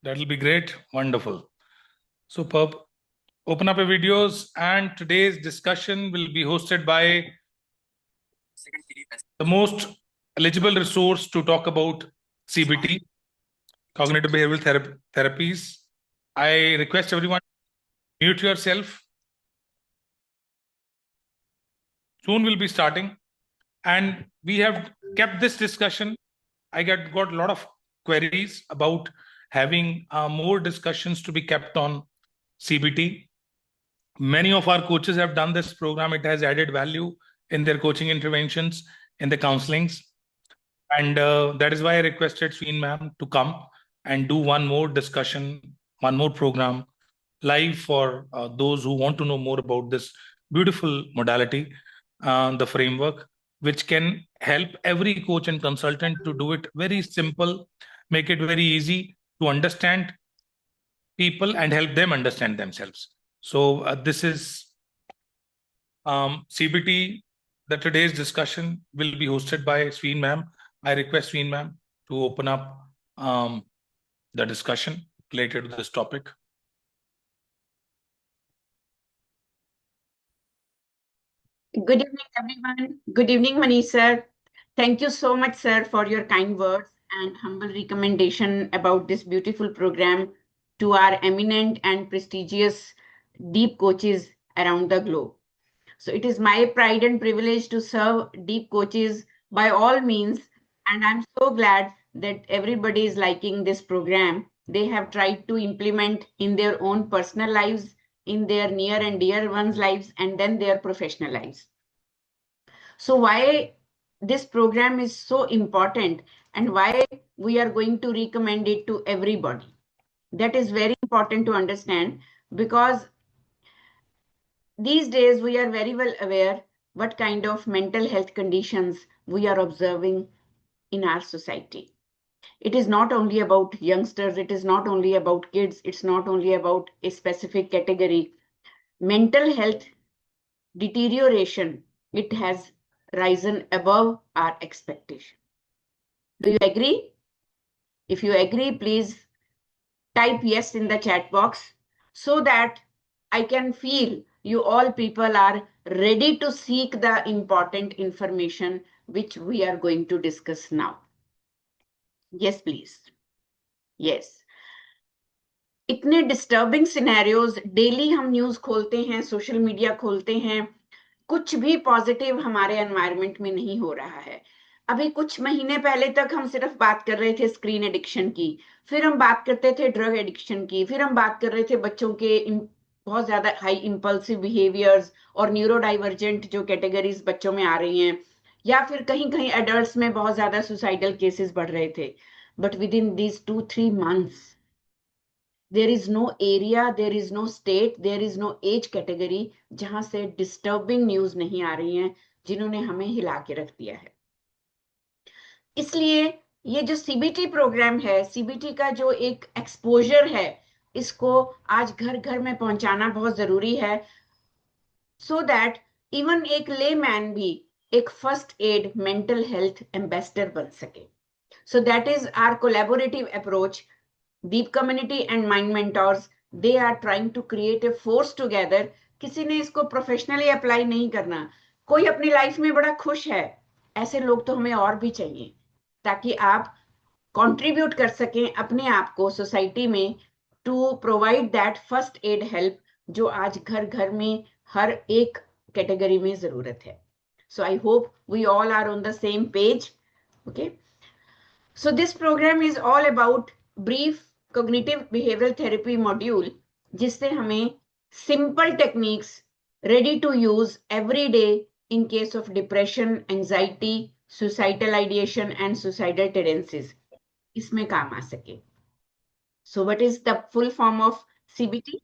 That'll be great. Wonderful. Superb. Open up your videos, and today's discussion will be hosted by the most eligible resource to talk about CBT, cognitive behavioral therapies. I request everyone mute yourself. Soon we'll be starting, and we have kept this discussion. I got a lot of queries about having more discussions to be kept on CBT. Many of our coaches have done this program. It has added value in their coaching interventions, in the counselings. And that is why I requested Sween ma'am to come and do one more discussion, one more program live for those who want to know more about this beautiful modality, the framework, which can help every coach and consultant to do it very simple, make it very easy to understand people and help them understand themselves. So this is CBT. The today's discussion will be hosted by Sween ma'am. I request Sween ma'am to open up the discussion related to this topic. Good evening, everyone. Good evening, Manish sir. Thank you so much, sir, for your kind words and humble recommendation about this beautiful program to our eminent and prestigious deep coaches around the globe. So it is my pride and privilege to serve deep coaches by all means, and I'm so glad that everybody is liking this program. They have tried to implement in their own personal lives, in their near and dear ones' lives, and then their professional lives. So why this program is so important and why we are going to recommend it to everybody. That is very important to understand because these days we are very well aware what kind of mental health conditions we are observing in our society. It is not only about youngsters, it is not only about kids, it's not only about a specific category. Mental health deterioration, it has risen above our expectation. Do you agree? If you agree, please type yes in the chat box so that I can feel you all people are ready to seek the important information which we are going to discuss now. Yes, please. Yes. इतने disturbing scenarios daily हम news खोलते हैं, social media खोलते हैं, कुछ भी positive हमारे environment में नहीं हो रहा है. अभी कुछ महीने पहले तक हम सिर्फ बात कर रहे थे स्क्रीन एडिक्शन की, फिर हम बात करते थे ड्रग एडिक्शन की, फिर हम बात कर रहे थे बच्चों के बहुत ज्यादा हाई इंपल्सिव बिहेवियर्स और न्यूरो डाइवर्जेंट जो कैटेगरीज बच्चों में आ रही हैं, या फिर कहीं कहीं एडल्ट्स में बहुत ज्यादा सुसाइडल केसेस बढ़ रहे थे. But with in these 2-3 months there is no area, there is no state, there is no age category जहां से डिस्टर्बिंग न्यूज नहीं आ रही हैं जिन्होंने हमें हिला के रख दिया है. इसलिए ये जो सीबीटी प्रोग्राम है, सीबीटी का जो एक एक्सपोजर है, इसको आज घर घर में पहुंचाना बहुत जरूरी है सो दैट इवन एक ले मैन भी एक first aid mental health ambassador बन सके. So that is our collaborative approach. Deep Community and Mind Mentors, they are trying to create a force together. किसी ने इसको प्रोफेशनली अप्लाई नहीं करना. कोई अपनी लाइफ में बड़ा खुश है, ऐसे लोग तो हमें और भी चाहिए ताकि आप कंट्रीब्यूट कर सकें अपने आप को सोसाइटी में to provide that first aid help जो आज घर घर में हर एक कैटेगरी में जरूरत है. So I hope we all are on the same page. Okay, so this program is all about brief cognitive behavioral therapy module जिससे हमें simple techniques ready to use every day in case of depression, anxiety, suicidal ideation and suicidal tendencies इसमें काम आ सके. So what is the full form of CBT?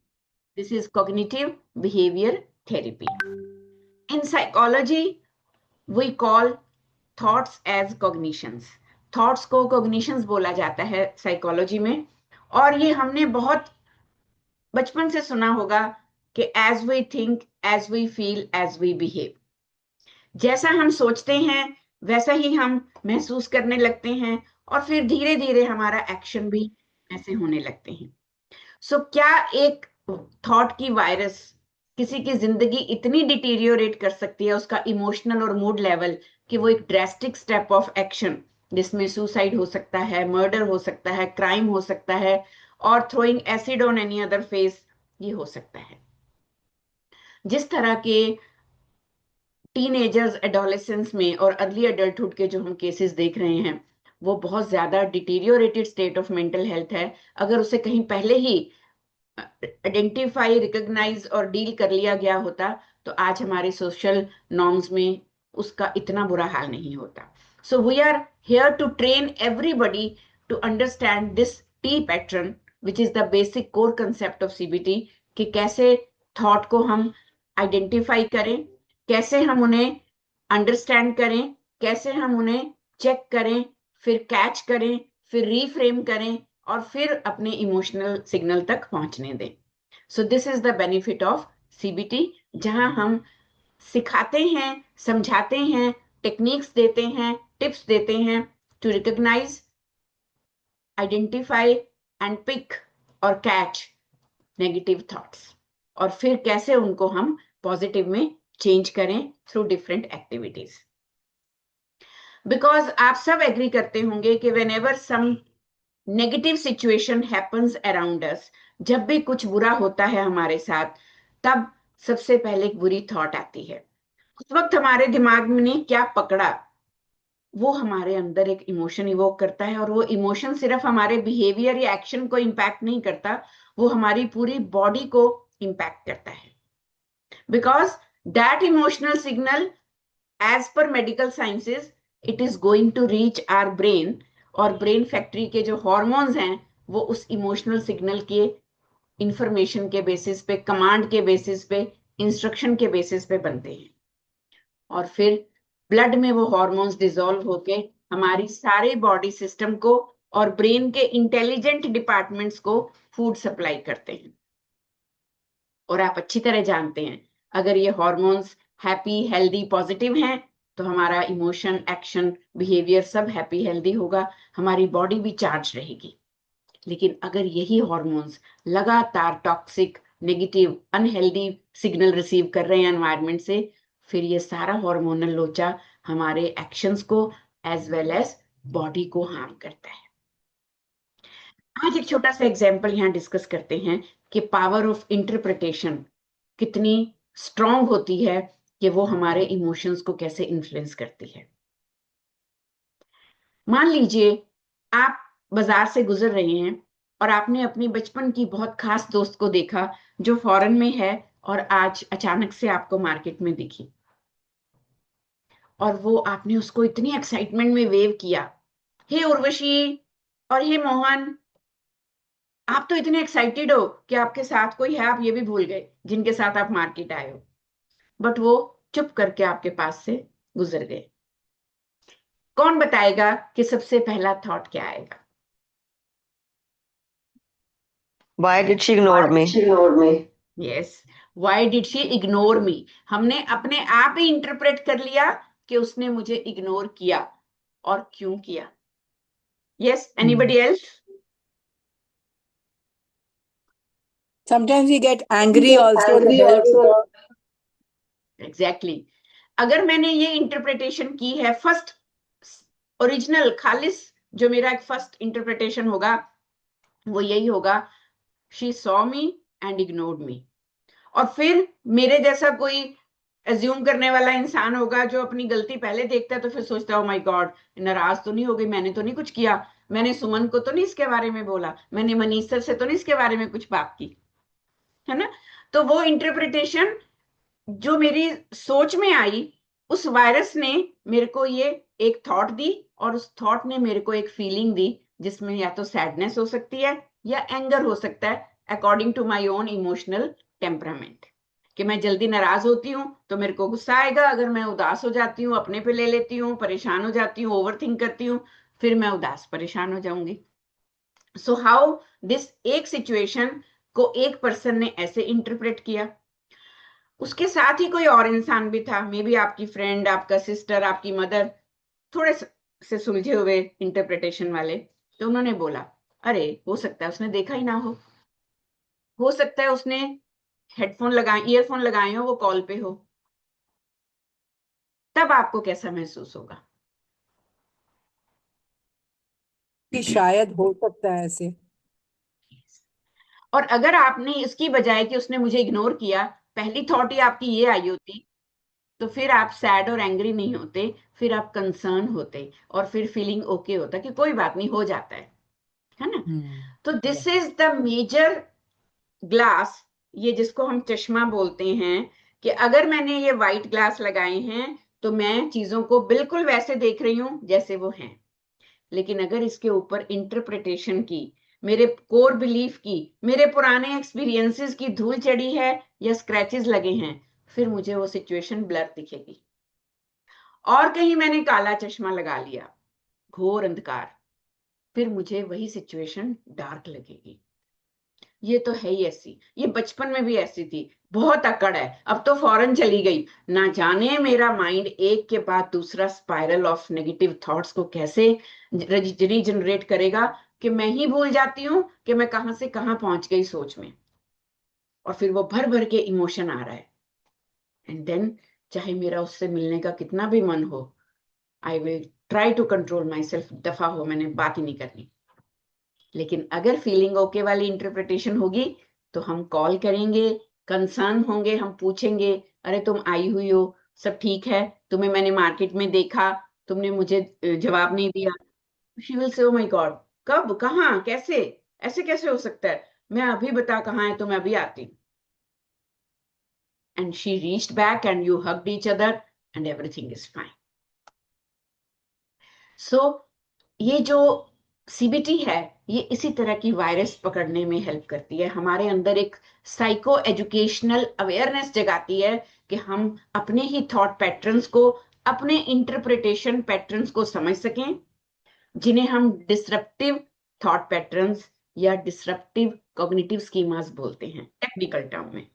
This is cognitive behavior therapy. In psychology, we call thoughts as cognitions. Thoughts को cognitions बोला जाता है psychology में. और ये हमने बहुत बचपन से सुना होगा कि as we think as we feel as we behave. जैसा हम सोचते हैं वैसा ही हम महसूस करने लगते हैं और फिर धीरे धीरे हमारा एक्शन भी ऐसे होने लगते हैं। सो क्या एक थॉट की वायरस किसी की जिंदगी इतनी डिटीरियोरेट कर सकती है, उसका इमोशनल और मूड लेवल, कि वो एक ड्रेस्टिक स्टेप ऑफ एक्शन, जिसमें सुसाइड हो सकता है, मर्डर हो सकता है, क्राइम हो सकता है, और throwing acid on any other face, ये हो सकता है। जिस तरह के टीनेजर्स, एडोलेसेंस में और अर्ली अडल्टहुड के जो हम केसेस देख रहे हैं, वो बहुत ज्यादा deteriorated state of mental health है। अगर उसे कहीं पहले ही आइडेंटिफाई, रिकॉग्नाइज और डील कर लिया गया होता, तो आज हमारे सोशल नॉर्म्स में उसका इतना बुरा हाल नहीं होता। So we are here to train everybody to understand this T pattern, which is the basic core concept of CBT, कि कैसे थॉट को हम आइडेंटिफाई करें, कैसे हम उन्हें अंडरस्टैंड करें, कैसे हम उन्हें चेक करें, फिर कैच करें, फिर रीफ्रेम करें, और फिर अपने इमोशनल सिग्नल तक पहुंचने दें। सो this is the benefit of CBT, जहां हम सिखाते हैं, समझाते हैं, टेक्निक्स देते हैं, टिप्स देते हैं to recognise, identify and pick और कैच नेगेटिव थॉट्स, और फिर कैसे उनको हम पॉजिटिव में चेंज करें थ्रू डिफरेंट एक्टिविटीज। बिकॉज आप सब एग्री करते होंगे कि whenever some negative situation happens around us, जब भी कुछ बुरा होता है हमारे साथ, तब सबसे पहले एक बुरी थॉट आती है। उस वक्त हमारे दिमाग में ने क्या पकड़ा, वो हमारे अंदर एक इमोशन इवोक करता है, और वो इमोशन सिर्फ हमारे बिहेवियर या एक्शन को इम्पैक्ट नहीं करता, वो हमारी पूरी बॉडी को इम्पैक्ट करता है। Because that emotional signal, as per medical sciences, it is going to reach our brain, और ब्रेन फैक्ट्री के जो हॉर्मोन्स हैं, वो उस इमोशनल सिग्नल के इंफॉर्मेशन के बेसिस पे, कमांड के बेसिस पे, इंस्ट्रक्शन के बेसिस पे बनते हैं, और फिर ब्लड में वो हॉर्मोन्स डिसॉल्व होके हमारी सारे बॉडी सिस्टम को और ब्रेन के इंटेलिजेंट डिपार्टमेंट्स को फूड सप्लाई करते हैं। और आप अच्छी तरह जानते हैं, अगर ये हॉर्मोन्स हैप्पी, हेल्दी, पॉजिटिव हैं, तो हमारा इमोशन, एक्शन, बिहेवियर सब हैप्पी, हेल्दी होगा, हमारी बॉडी भी चार्ज रहेगी। लेकिन अगर यही हॉर्मोन्स लगातार toxic, negative, unhealthy signal receive कर रहे हैं एनवायरनमेंट से, फिर ये सारा हार्मोनल लोचा हमारे एक्शंस को एज वेल एज बॉडी को हार्म करता है। आज एक छोटा सा एग्जाम्पल यहाँ डिस्कस करते हैं कि पावर ऑफ इंटरप्रिटेशन कितनी स्ट्रांग होती है, कि वो हमारे इमोशंस को कैसे इन्फ्लुएंस करती है। मान लीजिए आप बाजार से गुजर रहे हैं, और आपने अपनी बचपन की बहुत खास दोस्त को देखा, जो फॉरेन में है, और आज अचानक से आपको मार्केट में दिखी, और वो आपने उसको इतनी एक्साइटमेंट में वेव किया, हे उर्वशी और हे मोहन, आप तो इतने एक्साइटेड हो कि आपके साथ कोई है, आप ये भी भूल गए जिनके साथ आप मार्केट आए हो। बट वो चुप करके आपके पास से गुजर गए। कौन बताएगा कि सबसे पहला थॉट क्या आएगा? Why did she ignore me? Yes, why did she ignore me. हमने अपने आप ही इंटरप्रेट कर लिया कि उसने मुझे इग्नोर किया, और क्यों किया। Yes, anybody else? Sometimes we get angry also. Exactly. अगर मैंने ये इंटरप्रिटेशन की है, फर्स्ट ओरिजिनल खालिस जो मेरा एक फर्स्ट इंटरप्रिटेशन होगा, वो यही होगा, she saw me and ignored me. और फिर मेरे जैसा कोई एज्यूम करने वाला इंसान होगा जो अपनी गलती पहले देखता है, तो फिर सोचता है, ओ माय गॉड, नाराज तो नहीं हो गई, मैंने तो नहीं कुछ किया, मैंने सुमन को तो नहीं इसके बारे में बोला, मैंने मनीष सर से तो नहीं इसके बारे में कुछ बात की, है ना। तो वो इंटरप्रिटेशन जो मेरी सोच में आई, उस वायरस ने मेरे को ये एक थॉट दी, और उस थॉट ने मेरे को एक फीलिंग दी, जिसमें या तो सैडनेस हो सकती है या एंगर हो सकता है, according to my own emotional temperament. कि मैं जल्दी नाराज होती हूँ तो मेरे को गुस्सा आएगा, अगर मैं उदास हो जाती हूँ, अपने पे ले लेती हूँ, परेशान हो जाती हूँ, ओवर थिंक करती हूँ, फिर मैं उदास, परेशान हो जाऊंगी। सो हाउ दिस, एक सिचुएशन को एक पर्सन ने ऐसे इंटरप्रेट किया, उसके साथ ही कोई और इंसान भी था, मे बी आपकी फ्रेंड, आपका सिस्टर, आपकी मदर, थोड़े से सुलझे हुए इंटरप्रिटेशन वाले। तो उन्होंने बोला, अरे हो सकता है उसने देखा ही ना हो सकता है उसने हेडफोन लगाए, ईयरफोन लगाए हो, वो कॉल पे हो, तब आपको कैसा महसूस होगा? कि शायद हो सकता है ऐसे। और अगर आपने इसकी बजाय कि उसने मुझे इग्नोर किया, पहली थॉट ही आपकी ये आई होती, तो फिर आप सैड और एंग्री नहीं होते, फिर आप कंसर्न होते, और फिर फीलिंग ओके होता कि कोई बात नहीं, हो जाता है ना? तो this is the measure glass, ये जिसको हम चश्मा बोलते हैं, कि अगर मैंने ये व्हाइट ग्लास लगाए हैं तो मैं चीजों को बिल्कुल वैसे देख रही हूं जैसे वो हैं। लेकिन अगर इसके ऊपर इंटरप्रिटेशन की, मेरे कोर बिलीफ की, मेरे पुराने एक्सपीरियंसेस की धूल चढ़ी है या स्क्रैचेस लगे हैं, फिर मुझे वो सिचुएशन ब्लर दिखेगी। और कहीं मैंने काला चश्मा लगा लिया, घोर अंधकार, फिर मुझे वही सिचुएशन डार्क लगेगी। ये तो है ही ऐसी, ये बचपन में भी ऐसी थी, बहुत अकड़ है, अब तो फौरन चली गई। ना जाने मेरा माइंड एक के बाद दूसरा स्पाइरल ऑफ नेगेटिव थॉट्स को कैसे रीजनरेट करेगा कि मैं ही भूल जाती हूँ कि मैं कहां से कहां पहुंच गई सोच में। और फिर वो भर भर के इमोशन आ रहा है, एंड देन चाहे मेरा उससे मिलने का कितना भी मन हो, I will try to control myself, दफा हो, मैंने बात ही नहीं करनी। लेकिन अगर फीलिंग ओके वाली इंटरप्रिटेशन होगी तो हम कॉल करेंगे, कंसर्न होंगे, हम पूछेंगे, अरे तुम आई हुई हो, सब ठीक है, तुम्हें मैंने मार्केट में देखा, तुमने मुझे जवाब नहीं दिया। She will say, oh my God, कब, कहाँ, कैसे, ऐसे कैसे हो सकता है, मैं अभी बता कहाँ है तो मैं अभी आती। And she reached back and you hugged each other and everything is fine. So ये जो सीबीटी है, ये इसी तरह की वायरस पकड़ने में हेल्प करती है, हमारे अंदर एक साइको एजुकेशनल अवेयरनेस जगाती है कि हम अपने ही थॉट पैटर्न्स को, अपने इंटरप्रिटेशन पैटर्न्स को समझ सकें, जिन्हें हम डिसरप्टिव थॉट पैटर्न्स या डिसरप्टिव कॉग्निटिव स्कीमास बोलते हैं टेक्निकल टर्म में।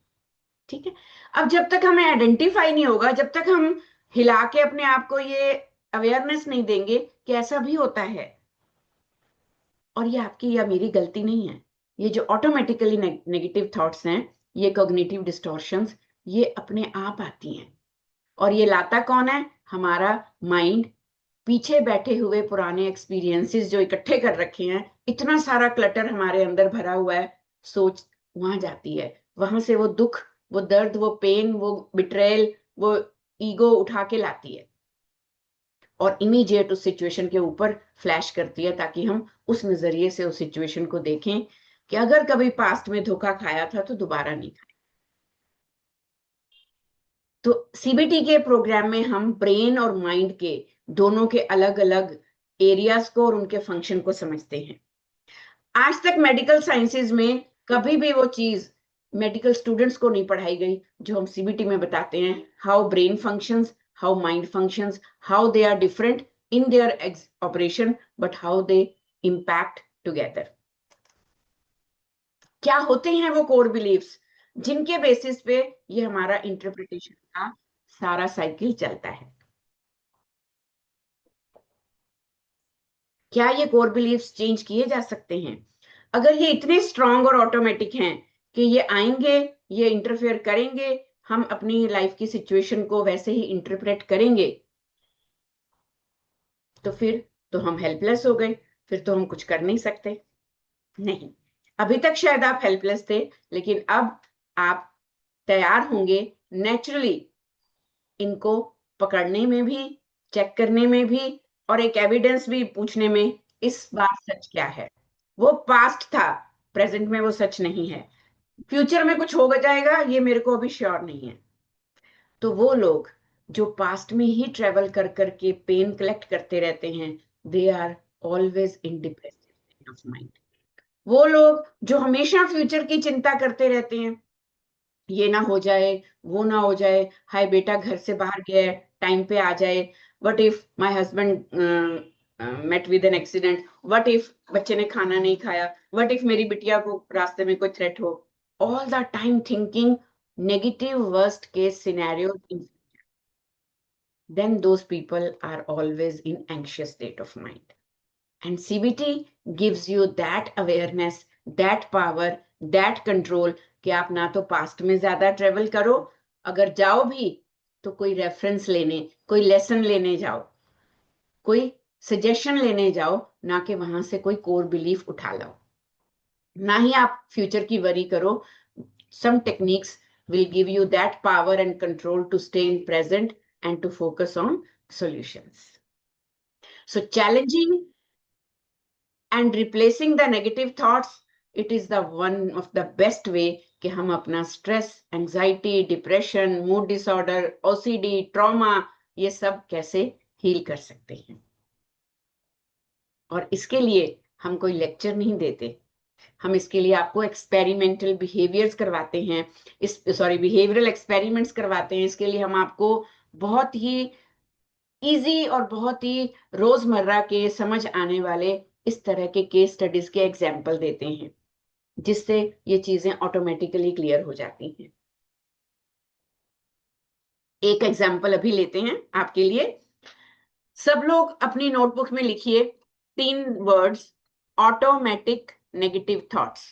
ठीक है, अब जब तक हमें आइडेंटिफाई नहीं होगा, जब तक हम हिला के अपने आप को ये अवेयरनेस नहीं देंगे कि ऐसा भी होता है, और ये आपकी या मेरी गलती नहीं है, ये जो ऑटोमेटिकली नेगेटिव थॉट्स हैं, ये कॉग्निटिव डिस्टॉर्शंस, ये अपने आप आती हैं। और ये लाता कौन है? हमारा माइंड, पीछे बैठे हुए पुराने एक्सपीरियंसेस जो इकट्ठे कर रखे हैं, इतना सारा क्लटर हमारे अंदर भरा हुआ है, सोच वहां जाती है, वहां से वो दुख, वो दर्द, वो पेन, वो बिट्रेयल, वो ईगो उठा के लाती है और इमीडिएट उस सिचुएशन के ऊपर फ्लैश करती है, ताकि हम उस नजरिए से उस सिचुएशन को देखें कि अगर कभी पास्ट में धोखा खाया था तो दोबारा नहीं खाए। तो सीबीटी के प्रोग्राम में हम ब्रेन और माइंड के दोनों के अलग अलग एरियाज को और उनके फंक्शन को समझते हैं। आज तक मेडिकल साइंसेज में कभी भी वो चीज मेडिकल स्टूडेंट्स को नहीं पढ़ाई गई जो हम सीबीटी में बताते हैं, how brain functions, how mind functions, how they are different in their operation, but how they impact together. क्या होते हैं वो कोर बिलीव्स जिनके बेसिस पे ये हमारा इंटरप्रिटेशन का सारा साइकिल चलता है? क्या ये कोर बिलीव्स चेंज किए जा सकते हैं? अगर ये इतने स्ट्रांग और ऑटोमेटिक हैं कि ये आएंगे, ये इंटरफेयर करेंगे, हम अपनी लाइफ की सिचुएशन को वैसे ही इंटरप्रेट करेंगे, तो फिर तो हम हेल्पलेस हो गए, फिर तो हम कुछ कर नहीं सकते। नहीं, अभी तक शायद आप हेल्पलेस थे, लेकिन अब आप तैयार होंगे नेचुरली इनको पकड़ने में भी, चेक करने में भी, और एक एविडेंस भी पूछने में, इस बार सच क्या है। वो पास्ट था, प्रेजेंट में वो सच नहीं है, फ्यूचर में कुछ होगा जाएगा ये मेरे को अभी श्योर नहीं है। तो वो लोग जो पास्ट में ही ट्रेवल कर करके पेन कलेक्ट करते रहते हैं, they are always in depressive state of mind. वो लोग जो हमेशा फ्यूचर की चिंता करते रहते हैं, ये ना हो जाए, वो ना हो जाए, हाय बेटा घर से बाहर गया है, टाइम पे आ जाए, what if my husband met with an accident, what if बच्चे ने खाना नहीं खाया, व्हाट इफ मेरी बिटिया को रास्ते में कोई थ्रेट हो, all the time thinking negative worst case scenarios in, then those people are always in anxious state of mind. And CBT gives you that awareness, that power, that control कि आप ना तो पास्ट में ज्यादा travel करो, अगर जाओ भी तो कोई रेफरेंस लेने, कोई लेसन लेने जाओ, कोई सजेशन लेने जाओ, ना कि वहां से कोई कोर बिलीफ उठा लो, ना ही आप फ्यूचर की वरी करो. Some techniques will give you that power and control to stay in present and to focus on solutions. So challenging and replacing the negative thoughts, it is the one of the best way कि हम अपना stress, anxiety, depression, mood disorder, OCD, trauma ये सब कैसे heal कर सकते हैं. और इसके लिए हम कोई लेक्चर नहीं देते, हम इसके लिए आपको एक्सपेरिमेंटल बिहेवियर्स करवाते हैं, बिहेवियरल एक्सपेरिमेंट्स करवाते हैं. इसके लिए हम आपको बहुत ही इजी और बहुत ही रोजमर्रा के समझ आने वाले इस तरह के केस स्टडीज के एग्जाम्पल देते हैं, जिससे ये चीजें ऑटोमेटिकली क्लियर हो जाती हैं. एक एग्जाम्पल अभी लेते हैं आपके लिए. सब लोग अपनी नोटबुक में लिखिए 3 words, automatic negative thoughts.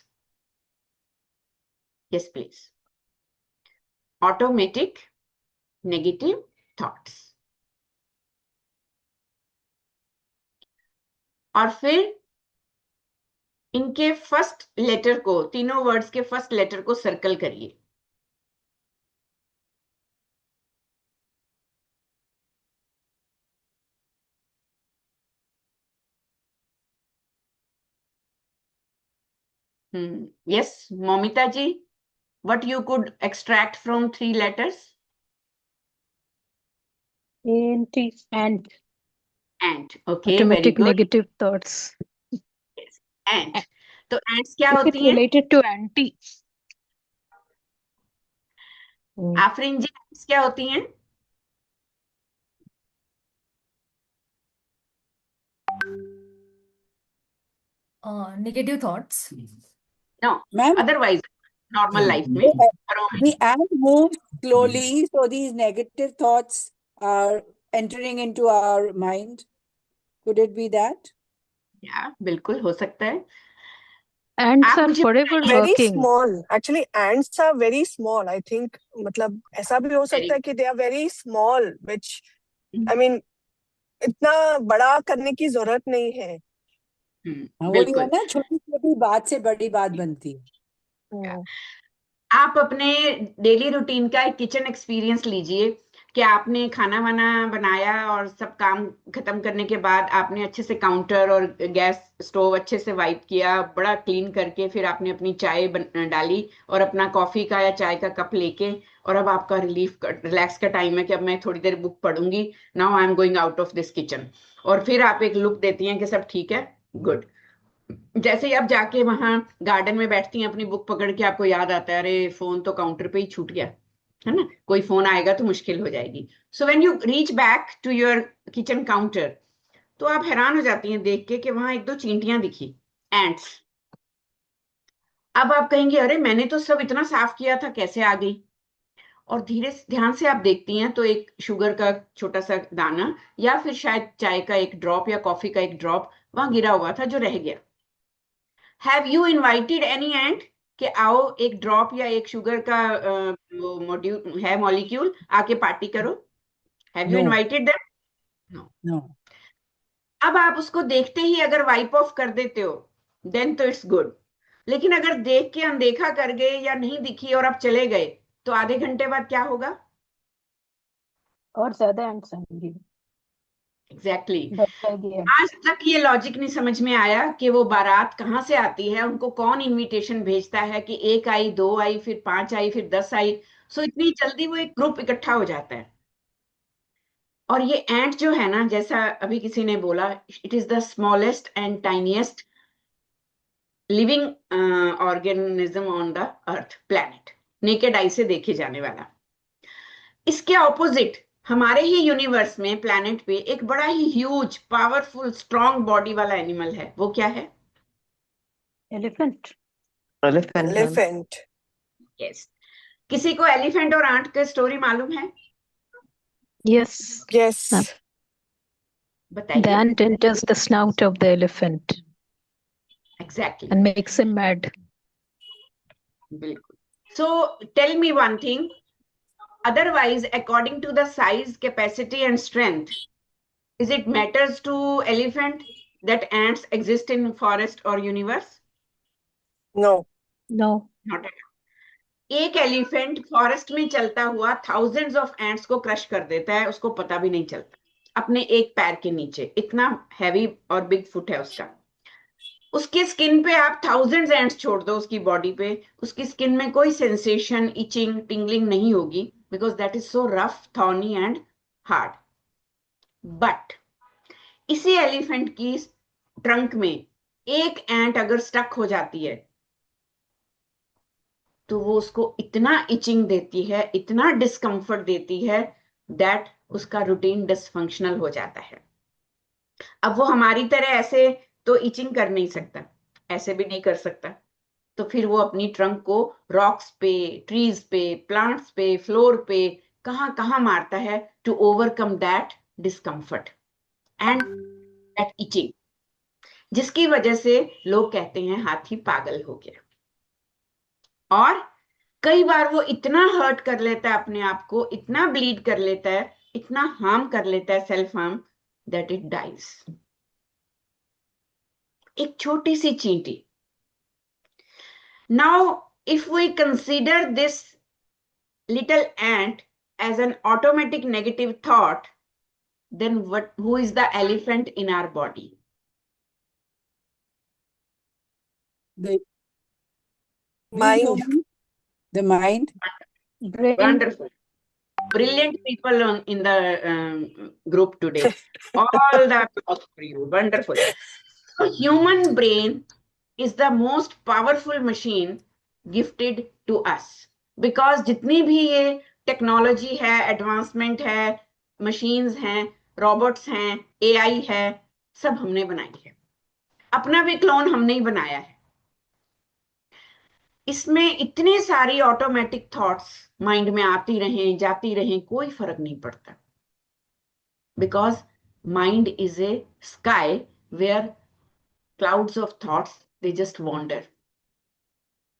Yes, please. Automatic negative thoughts. और फिर इनके फर्स्ट लेटर को, तीनों वर्ड्स के फर्स्ट लेटर को सर्कल करिए. Yes, Momita ji, what you could extract from 3 letters? ANT. Ant. Okay, very Automatic good. negative thoughts. Yes, ant. तो ants क्या Is it होती हैं? related to anti? Afreen ji, ants क्या होती हैं? Negative thoughts. No, Ma'am, otherwise normal life में the ant moves slowly, so these negative thoughts are entering into our mind. Could it be that? या बिल्कुल हो सकता है. Ants आप are मुझे forever बताइए. very working. small. Actually, ants are very small. I think, मतलब ऐसा भी हो Very सकता है कि they are very small, which I mean, इतना बड़ा करने की जरूरत नहीं है. हाँ, वही है बिल्कुल. ना, छोटी छोटी बात से बड़ी बात बनती है. Hmm. आप अपने डेली रूटीन का एक किचन एक्सपीरियंस लीजिए कि आपने खाना वाना बनाया और सब काम खत्म करने के बाद आपने अच्छे से काउंटर और गैस स्टोव अच्छे से वाइप किया, बड़ा क्लीन करके फिर आपने अपनी चाय डाली और अपना कॉफी का या चाय का कप लेके, और अब आपका रिलैक्स का टाइम है कि अब मैं थोड़ी देर बुक पढ़ूंगी, now I am going out of this kitchen, और फिर आप एक लुक देती हैं कि सब ठीक है, गुड. जैसे ही आप जाके वहां गार्डन में बैठती हैं अपनी बुक पकड़ के, आपको याद आता है अरे फोन तो काउंटर पे ही छूट गया है ना, कोई फोन आएगा तो मुश्किल हो जाएगी. So when you reach back to your kitchen counter, तो आप हैरान हो जाती हैं देख के कि वहां 1-2 चींटियां दिखी, एंट्स. अब आप कहेंगे अरे मैंने तो सब इतना साफ किया था, कैसे आ गई? और धीरे ध्यान से आप देखती हैं तो एक शुगर का छोटा सा दाना या फिर शायद चाय का एक ड्रॉप या कॉफी का एक ड्रॉप वहां गिरा हुआ था जो रह गया. हैव यू इनवाइटेड एनी एंट कि आओ एक ड्रॉप या एक शुगर का मॉड्यूल है मॉलिक्यूल, आके पार्टी करो? Have you No. Invited them? No. अब आप उसको देखते ही अगर वाइप ऑफ कर देते हो देन तो इट्स गुड, लेकिन अगर देख के अनदेखा कर गए या नहीं दिखी और आप चले गए तो आधे घंटे बाद क्या होगा? और ज्यादा ants आएंगे. एग्जैक्टली. बढ़ेगी. आज तक ये लॉजिक नहीं समझ में आया कि वो बारात कहाँ से आती है, उनको कौन इनविटेशन भेजता है कि 1 आई, 2 आई, फिर 5 आई, फिर 10 आई. सो इतनी जल्दी वो एक ग्रुप इकट्ठा हो जाता है. और ये एंट जो है ना, जैसा अभी किसी ने बोला, it is the smallest and tiniest living organism on the earth planet, naked eye से देखे जाने वाला. इसके ऑपोजिट हमारे ही यूनिवर्स में प्लैनेट पे एक बड़ा ही ह्यूज पावरफुल स्ट्रॉन्ग बॉडी वाला एनिमल है. वो क्या है? Elephant. Elephant. ma'am. Elephant. Yes. किसी को एलिफेंट और आंट की स्टोरी मालूम है? Yes. Yes. Ma'am. The बताइए ant enters the snout of the elephant exactly and makes him mad. बिल्कुल. So tell me one thing. Otherwise, according to the size, capacity, and strength, is it matters to elephant that ants exist in forest or universe? No. No. Not at all. एक elephant forest में चलता हुआ thousands of ants को crush कर देता है, उसको पता भी नहीं चलता, अपने एक पैर के नीचे. इतना हैवी और बिग फुट है उसका. उसके स्किन पे आप थाउजेंड्स एंट्स छोड़ दो उसकी बॉडी पे, उसकी स्किन में कोई सेंसेशन, इचिंग, टिंगलिंग नहीं होगी, because that is so rough, thorny and hard. But इसी एलिफेंट की ट्रंक में एक एंट अगर स्टक हो जाती है तो वो उसको इतना इचिंग देती है, इतना डिस्कम्फर्ट देती है, दैट उसका रूटीन डिसफंक्शनल हो जाता है. अब वो हमारी तरह ऐसे तो इचिंग कर नहीं सकता, ऐसे भी नहीं कर सकता, तो फिर वो अपनी ट्रंक को रॉक्स पे, ट्रीज पे, प्लांट्स पे, फ्लोर पे, कहाँ कहाँ मारता है to overcome that discomfort and that itching, जिसकी वजह से लोग कहते हैं हाथी पागल हो गया. और कई बार वो इतना हर्ट कर लेता है अपने आप को, इतना ब्लीड कर लेता है, इतना हार्म कर लेता है, self harm, that it dies. एक छोटी सी चींटी. Now if we consider this little ant as an automatic negative thought, then who is the elephant in our body? The Mind. human, the mind. Brain. Wonderful. Brilliant people in the group today. All the applause for you. Wonderful. So human brain is the most powerful machine gifted to us. Because जितनी भी ये technology है, advancement है, machines हैं, robots हैं, AI है, सब हमने बनाई है. अपना भी क्लोन हमने ही बनाया है. इसमें इतने सारी ऑटोमेटिक थॉट्स माइंड में आती रहें, जाती रहें, कोई फर्क नहीं पड़ता. Because mind is a sky where clouds of thoughts they just wander.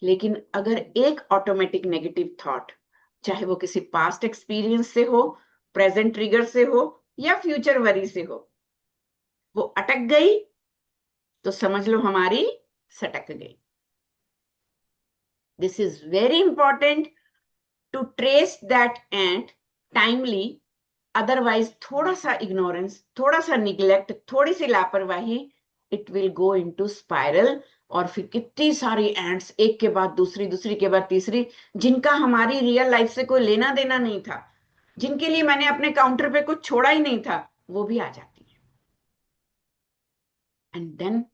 लेकिन अगर एक ऑटोमेटिक नेगेटिव थॉट, चाहे वो किसी पास्ट एक्सपीरियंस से हो, प्रेजेंट ट्रिगर से हो, या फ्यूचर वरी से हो, वो अटक गई तो समझ लो हमारी सटक गई. This is very important to trace that ant timely. Otherwise थोड़ा सा इग्नोरेंस, थोड़ा सा निग्लेक्ट, थोड़ी सी लापरवाही, it will go into spiral. और फिर कितनी सारी एंट्स एक के बाद दूसरी, दूसरी के बाद तीसरी, जिनका हमारी रियल लाइफ से कोई लेना देना नहीं था, जिनके लिए मैंने अपने काउंटर पे कुछ छोड़ा ही नहीं था, वो भी आ जाती है. And then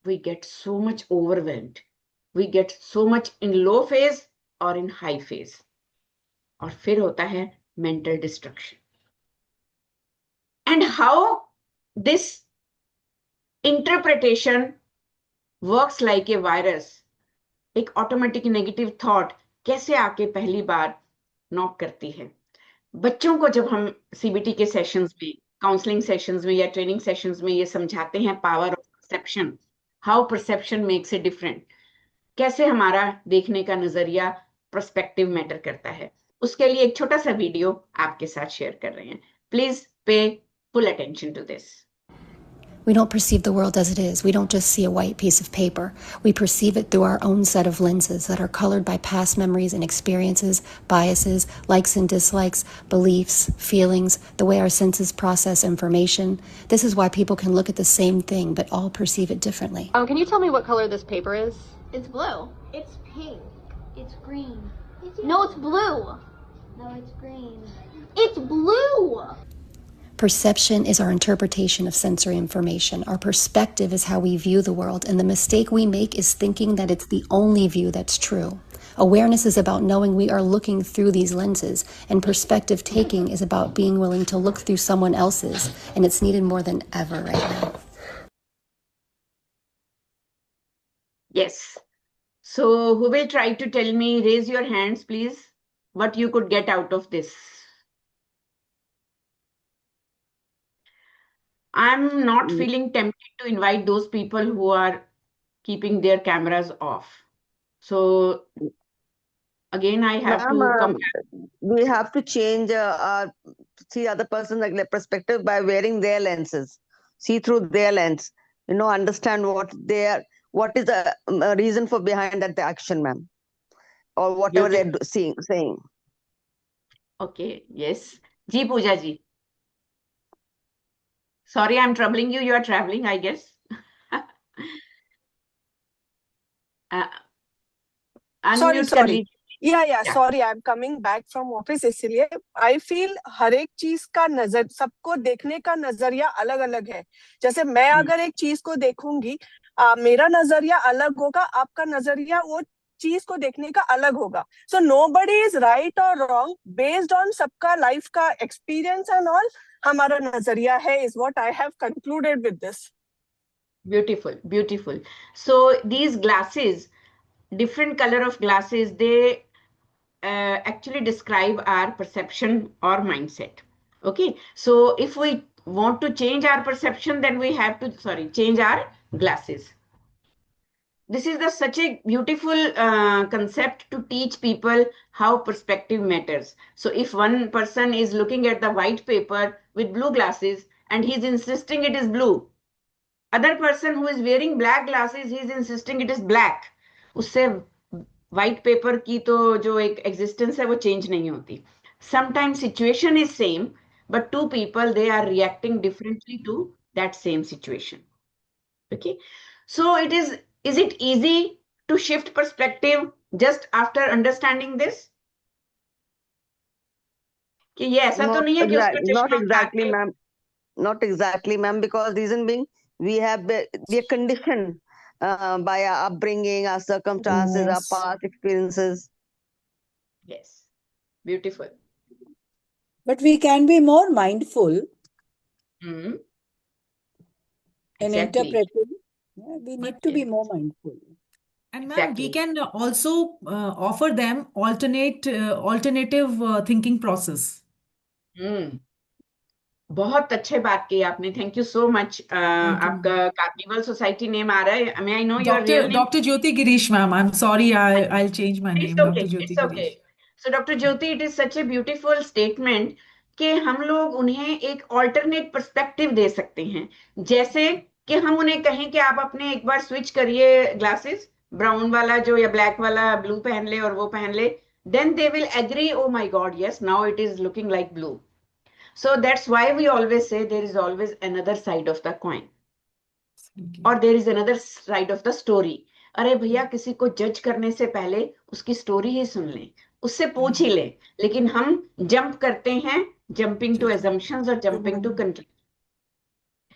we get so much overwhelmed, we get so much in low phase और इन हाई फेज, और फिर होता है mental destruction. And how this interpretation works like a virus. एक ऑटोमेटिक नेगेटिव थॉट कैसे आके पहली बार नॉक करती है. बच्चों को जब हम सीबीटी के सेशंस में, काउंसलिंग सेशंस में या ट्रेनिंग सेशंस में ये समझाते हैं power of perception, how perception makes a different, कैसे हमारा देखने का नजरिया, पर्सपेक्टिव मैटर करता है, उसके लिए एक छोटा सा वीडियो आपके साथ शेयर कर रहे हैं. Please pay full attention to this. We don't perceive the world as it is. We don't just see a white piece of paper. We perceive it through our own set of lenses that are colored by past memories and experiences, biases, likes and dislikes, beliefs, feelings, the way our senses process information. This is why people can look at the same thing but all perceive it differently. Can you tell me what color this paper is? It's blue. It's pink. It's green. No, it's blue. No, it's green. It's blue. Perception is our interpretation of sensory information. Our perspective is how we view the world, and the mistake we make is thinking that it's the only view that's true. Awareness is about knowing we are looking through these lenses, and perspective taking is about being willing to look through someone else's, and it's needed more than ever right now. Yes. So who will try to tell me, raise your hands please, what you could get out of this? I'm not Mm, feeling tempted to invite those people who are keeping their cameras off. So again, I have Ma'am, to come. we have to change our see other person like their perspective by wearing their lenses, see through their lens. Understand what is the reason for behind that the action, ma'am, or whatever they're Beautiful. saying. Okay, yes. Ji Pooja ji. Sorry, I'm troubling you. You are traveling, I guess. uh, sorry unmute कर sorry लीजिए. या Yeah. Sorry I am coming back from office, इसलिए I feel हर एक चीज का नजर, सबको देखने का नजरिया अलग अलग है. जैसे मैं अगर एक चीज को देखूंगी, मेरा नजरिया अलग होगा, आपका नजरिया वो चीज को देखने का अलग होगा. सो नोबडी इज राइट और रॉन्ग, बेस्ड ऑन सबका लाइफ का एक्सपीरियंस एंड ऑल हमारा नजरिया है, is what I have concluded with this. Beautiful, beautiful. So these glasses, different color of glasses, they actually describe our perception or mindset. Okay, so if we want to change our perception, then we have to change our glasses. This is such a beautiful concept to teach people how perspective matters. So if one person is looking at the white paper with blue glasses and he's insisting it is blue, other person who is wearing black glasses, he is insisting it is black. उससे white paper की तो जो एक existence है वो change नहीं होती. Sometimes situation is same, but two people, they are reacting differently to that same situation. Okay, so is it easy to shift perspective just after understanding this? कि ये ऐसा तो नहीं है कि उसका Not चश्मा उठा exactly, के. ma'am. Not exactly, ma'am, because reason being we are conditioned by our upbringing, our circumstances, our Yes. past experiences. Yes, beautiful. But we can be more mindful Hmm. in Exactly. interpreting. Yeah, we need But to be more mindful. and ma'am, we Exactly. can also offer them alternative thinking process. हम्म, बहुत अच्छे बात की आपने. Thank you so much. Thank you, आपका ma'am. Carnival society name आ रहा है. May I know your real name? Dr. Jyoti Girish, ma'am. I'm sorry, I'll change my It's name, okay. Dr. Jyoti It's okay. Girish. So Dr. Jyoti, it is such a beautiful statement कि हम लोग उन्हें एक alternate perspective दे सकते हैं. जैसे कि हम उन्हें कहें कि आप अपने एक बार स्विच करिए ग्लासेस, ब्राउन वाला जो या ब्लैक वाला ब्लू पहन ले और वो पहन ले. Then they will agree, oh my God, yes, now it is looking like blue. So that's why we always say there is always another side of the coin, Absolutely. or there is another side of the story. अरे भैया, किसी को जज करने से पहले उसकी story ही सुन लें, उससे पूछ ही लें. लेकिन हम जंप करते हैं, जंपिंग टू assumptions और jumping to conclusion.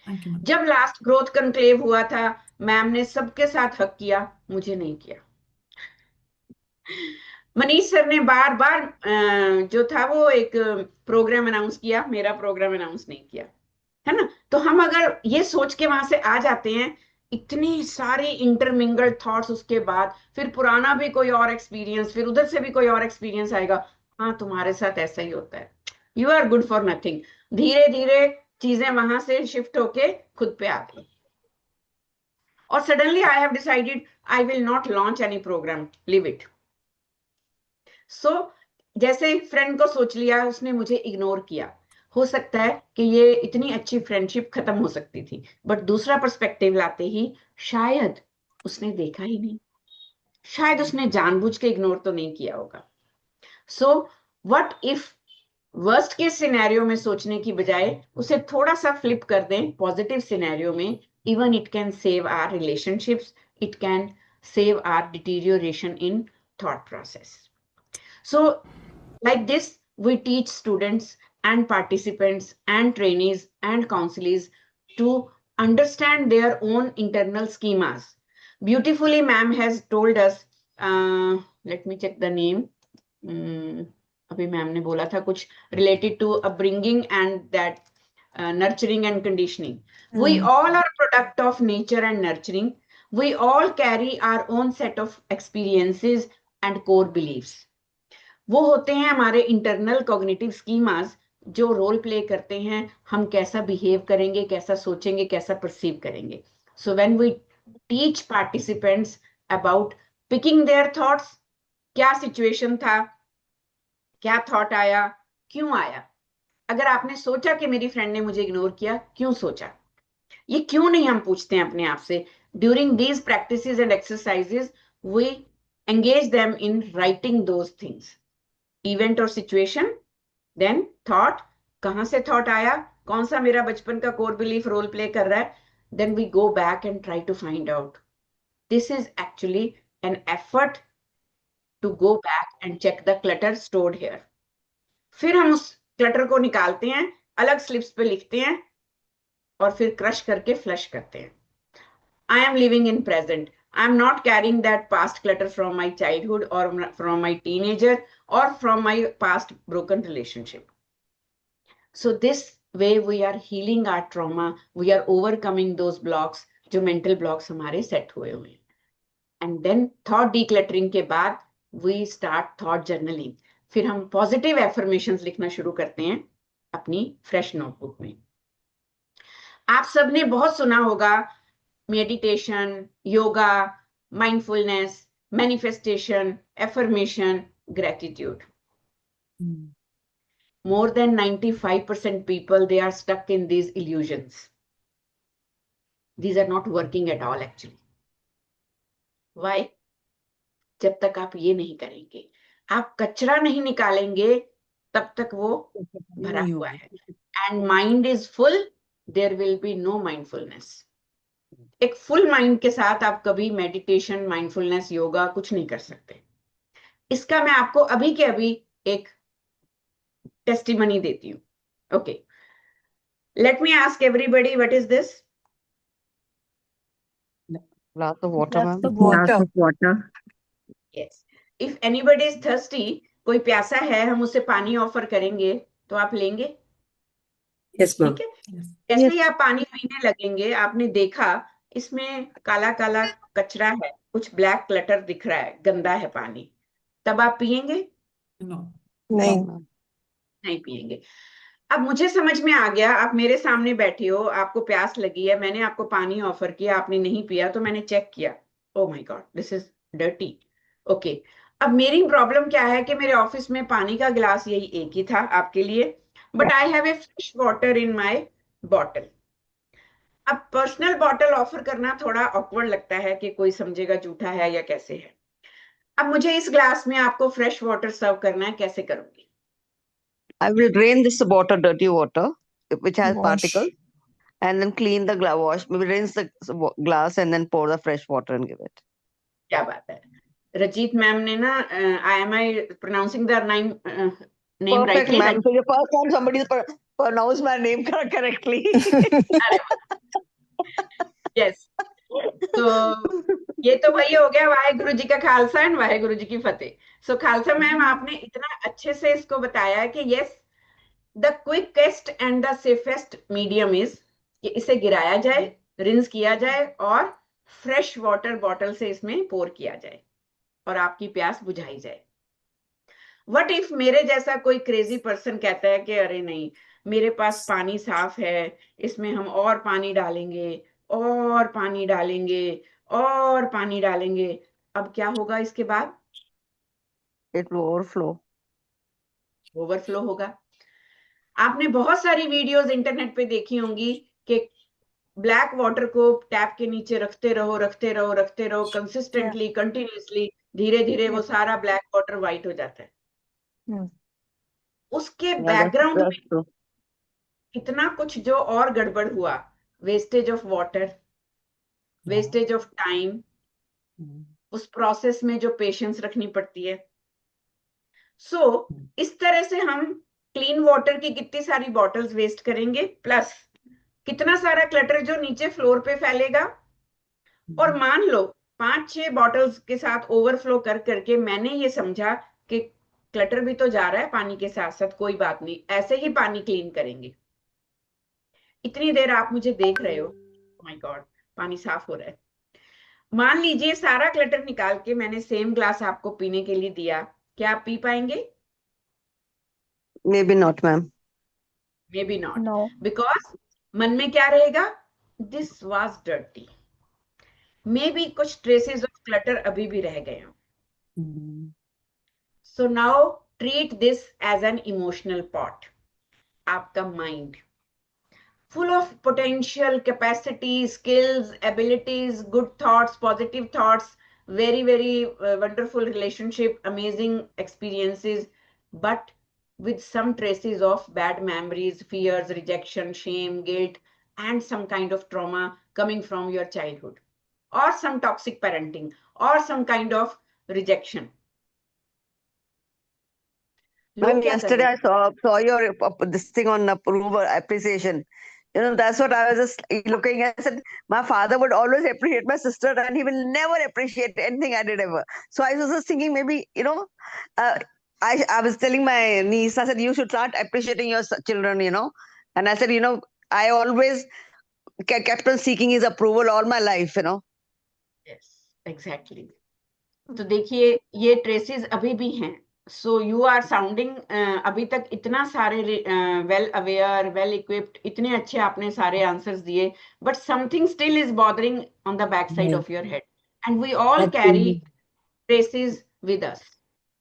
Thank you, ma'am. जब लास्ट ग्रोथ कनक्लेव हुआ था, मैम ने सबके साथ हक किया, मुझे नहीं किया. मनीष सर ने बार बार जो था वो एक प्रोग्राम अनाउंस किया, मेरा प्रोग्राम अनाउंस नहीं किया, है ना. तो हम अगर ये सोच के वहां से आ जाते हैं, इतनी सारी इंटरमिंगल्ड थॉट्स, उसके बाद फिर पुराना भी कोई और एक्सपीरियंस, फिर उधर से भी कोई और एक्सपीरियंस आएगा. हाँ, तुम्हारे साथ ऐसा ही होता है. You are good for nothing. धीरे धीरे चीजें वहां से शिफ्ट होके खुद पे आ गई. और suddenly I have decided I will not launch any program, leave it. So जैसे फ्रेंड को सोच लिया, उसने मुझे इग्नोर किया. हो सकता है कि ये इतनी अच्छी फ्रेंडशिप खत्म हो सकती थी, बट दूसरा पर्सपेक्टिव लाते ही शायद उसने देखा ही नहीं, शायद उसने जानबूझ के इग्नोर तो नहीं किया होगा. So what if worst case scenario में सोचने की बजाय उसे थोड़ा सा फ्लिप कर दें पॉजिटिव सिनेरियो में. Even it can save our relationships, it can save our deterioration in thought process. So like this, we teach students and participants and trainees and counselees to understand their own internal schemas. Beautifully, ma'am has told us, let me check the name. अभी ma'am ने बोला था कुछ related to upbringing and that nurturing and conditioning. We all are product of nature and nurturing. We all carry our own set of experiences and core beliefs. वो होते हैं हमारे internal cognitive schemas जो role play करते हैं, हम कैसा behave करेंगे, कैसा सोचेंगे, कैसा परसीव करेंगे. So when we teach participants about picking their thoughts, क्या सिचुएशन था, क्या थॉट आया, क्यों आया. अगर आपने सोचा कि मेरी फ्रेंड ने मुझे इग्नोर किया, क्यों सोचा, ये क्यों नहीं हम पूछते हैं अपने आप से. During these practices and exercises we engage them in writing those things. Event और सिचुएशन, देन थॉट, कहां से थॉट आया, कौन सा मेरा बचपन का कोर बिलीफ रोल प्ले कर रहा है. Then we go back and try to find out. This is actually an effort to go back and check the clutter stored here. फिर हम उस क्लटर को निकालते हैं, अलग स्लिप्स पे लिखते हैं और फिर क्रश करके फ्लश करते हैं. I am living in present. I am not carrying that past clutter from my childhood or from my teenager or from my past broken relationship. So this way we are healing our trauma. We are overcoming those blocks, जो mental blocks हमारे set हुए हुए हैं. And then thought decluttering के बाद we start thought journaling. फिर हम positive affirmations लिखना शुरू करते हैं अपनी fresh notebook में. आप सबने बहुत सुना होगा meditation, yoga, mindfulness, manifestation, affirmation, gratitude. More than 95% people, they are stuck in these illusions. These are not working at all actually. Why? जब तक आप ये नहीं करेंगे, आप कचरा नहीं निकालेंगे, तब तक वो भरा हुआ है. And mind is full, there will be no mindfulness. एक फुल माइंड के साथ आप कभी मेडिटेशन, माइंडफुलनेस, योगा कुछ नहीं कर सकते. इसका मैं आपको अभी के अभी एक टेस्टिमनी देती हूँ. Okay, let me ask everybody, what is this? Glass of water, ma'am. Glass of water. Yes. If anybody is thirsty, कोई प्यासा है, हम उसे पानी ऑफर करेंगे तो आप लेंगे? Yes, ma'am. ठीक है. जैसे ही आप पानी पीने लगेंगे, आपने देखा इसमें काला काला कचरा है, कुछ ब्लैक क्लटर दिख रहा है, गंदा है पानी, तब आप पिएंगे? नहीं. नहीं पिएंगे. अब मुझे समझ में आ गया, आप मेरे सामने बैठे हो, आपको प्यास लगी है, मैंने आपको पानी ऑफर किया, आपने नहीं पिया, तो मैंने चेक किया, oh my God, this is dirty. Okay, अब मेरी प्रॉब्लम क्या है कि मेरे ऑफिस में पानी का गिलास यही एक ही था आपके लिए, but I have a fresh water in my bottle. अब पर्सनल बॉटल ऑफर करना थोड़ा ऑकवर्ड लगता है कि कोई समझेगा झूठा है या कैसे है. अब मुझे इस ग्लास में आपको फ्रेश वाटर सर्व करना है, कैसे करूंगी? I will drain this water, dirty water, which has Wash. particles, and then clean the wash. Maybe rinse the glass and then pour the fresh water and give it. क्या बात है. Rajit ma'am ने ना, am I pronouncing the name Perfect, rightly? ma'am. So the first time somebody pronounced my name correctly. Yes. तो ये तो वही हो गया, वाहेगुरु जी का खालसा एंड वाहेगुरु जी की फतेह. सो खालसा मैम, आपने इतना अच्छे से इसको बताया कि yes, the quickest and the safest medium is कि इसे गिराया जाए, रिंस किया जाए और फ्रेश वाटर बॉटल से इसमें पोर किया जाए और आपकी प्यास बुझाई जाए. व्हाट इफ मेरे जैसा कोई क्रेजी पर्सन कहता है कि अरे नहीं, मेरे पास पानी साफ है, इसमें हम और पानी डालेंगे और पानी डालेंगे और पानी डालेंगे. अब क्या होगा इसके बाद? It will overflow. ओवरफ्लो होगा. आपने बहुत सारी वीडियोस इंटरनेट पे देखी होंगी कि ब्लैक वाटर को टैप के नीचे रखते रहो, रखते रहो, रखते रहो, कंसिस्टेंटली, कंटिन्यूअसली, धीरे धीरे वो सारा ब्लैक वाटर व्हाइट हो जाता है. उसके Yeah, बैकग्राउंड that's में true. इतना कुछ जो और गड़बड़ हुआ, wastage of water, wastage of time, उस प्रोसेस में जो पेशेंस रखनी पड़ती है. सो इस तरह से हम क्लीन वाटर की कितनी सारी बॉटल्स वेस्ट करेंगे, प्लस कितना सारा क्लटर जो नीचे फ्लोर पे फैलेगा. और मान लो 5-6 बॉटल्स के साथ ओवरफ्लो कर करके मैंने ये समझा कि क्लटर भी तो जा रहा है पानी के साथ साथ, कोई बात नहीं, ऐसे ही पानी क्लीन करेंगे. इतनी देर आप मुझे देख रहे हो, माय गॉड, पानी साफ हो रहा है. मान लीजिए सारा क्लटर निकाल के मैंने सेम ग्लास आपको पीने के लिए दिया, क्या आप पी पाएंगे? Maybe not, ma'am. May be not, No. Because मन में क्या रहेगा, this was dirty, may be कुछ ट्रेसेस ऑफ क्लटर अभी भी रह गए हों. So now treat this as an emotional pot. आपका mind full of potential, capacity, skills, abilities, good thoughts, positive thoughts, very, very wonderful relationship, amazing experiences, but with some traces of bad memories, fears, rejection, shame, guilt, and some kind of trauma coming from your childhood, or some toxic parenting, or some kind of rejection. लोग Ma'am, क्या कर yesterday रहे I saw your this thing on approval appreciation. You know, that's what I was just looking at. I said, my father would always appreciate my sister, and he will never appreciate anything I did ever. So I was just thinking, maybe, you know, I was telling my niece, I said, you should start appreciating your children, you know. And I said, you know, I always kept on seeking his approval all my life, you know. Yes, exactly. तो देखिए ये traces अभी भी हैं. So you are sounding अभी तक इतना सारे वेल अवेयर, वेल इक्विप्ड, इतने अच्छे आपने सारे आंसर्स दिए, but something still is bothering on the back side of your head, and we all carry traces with us.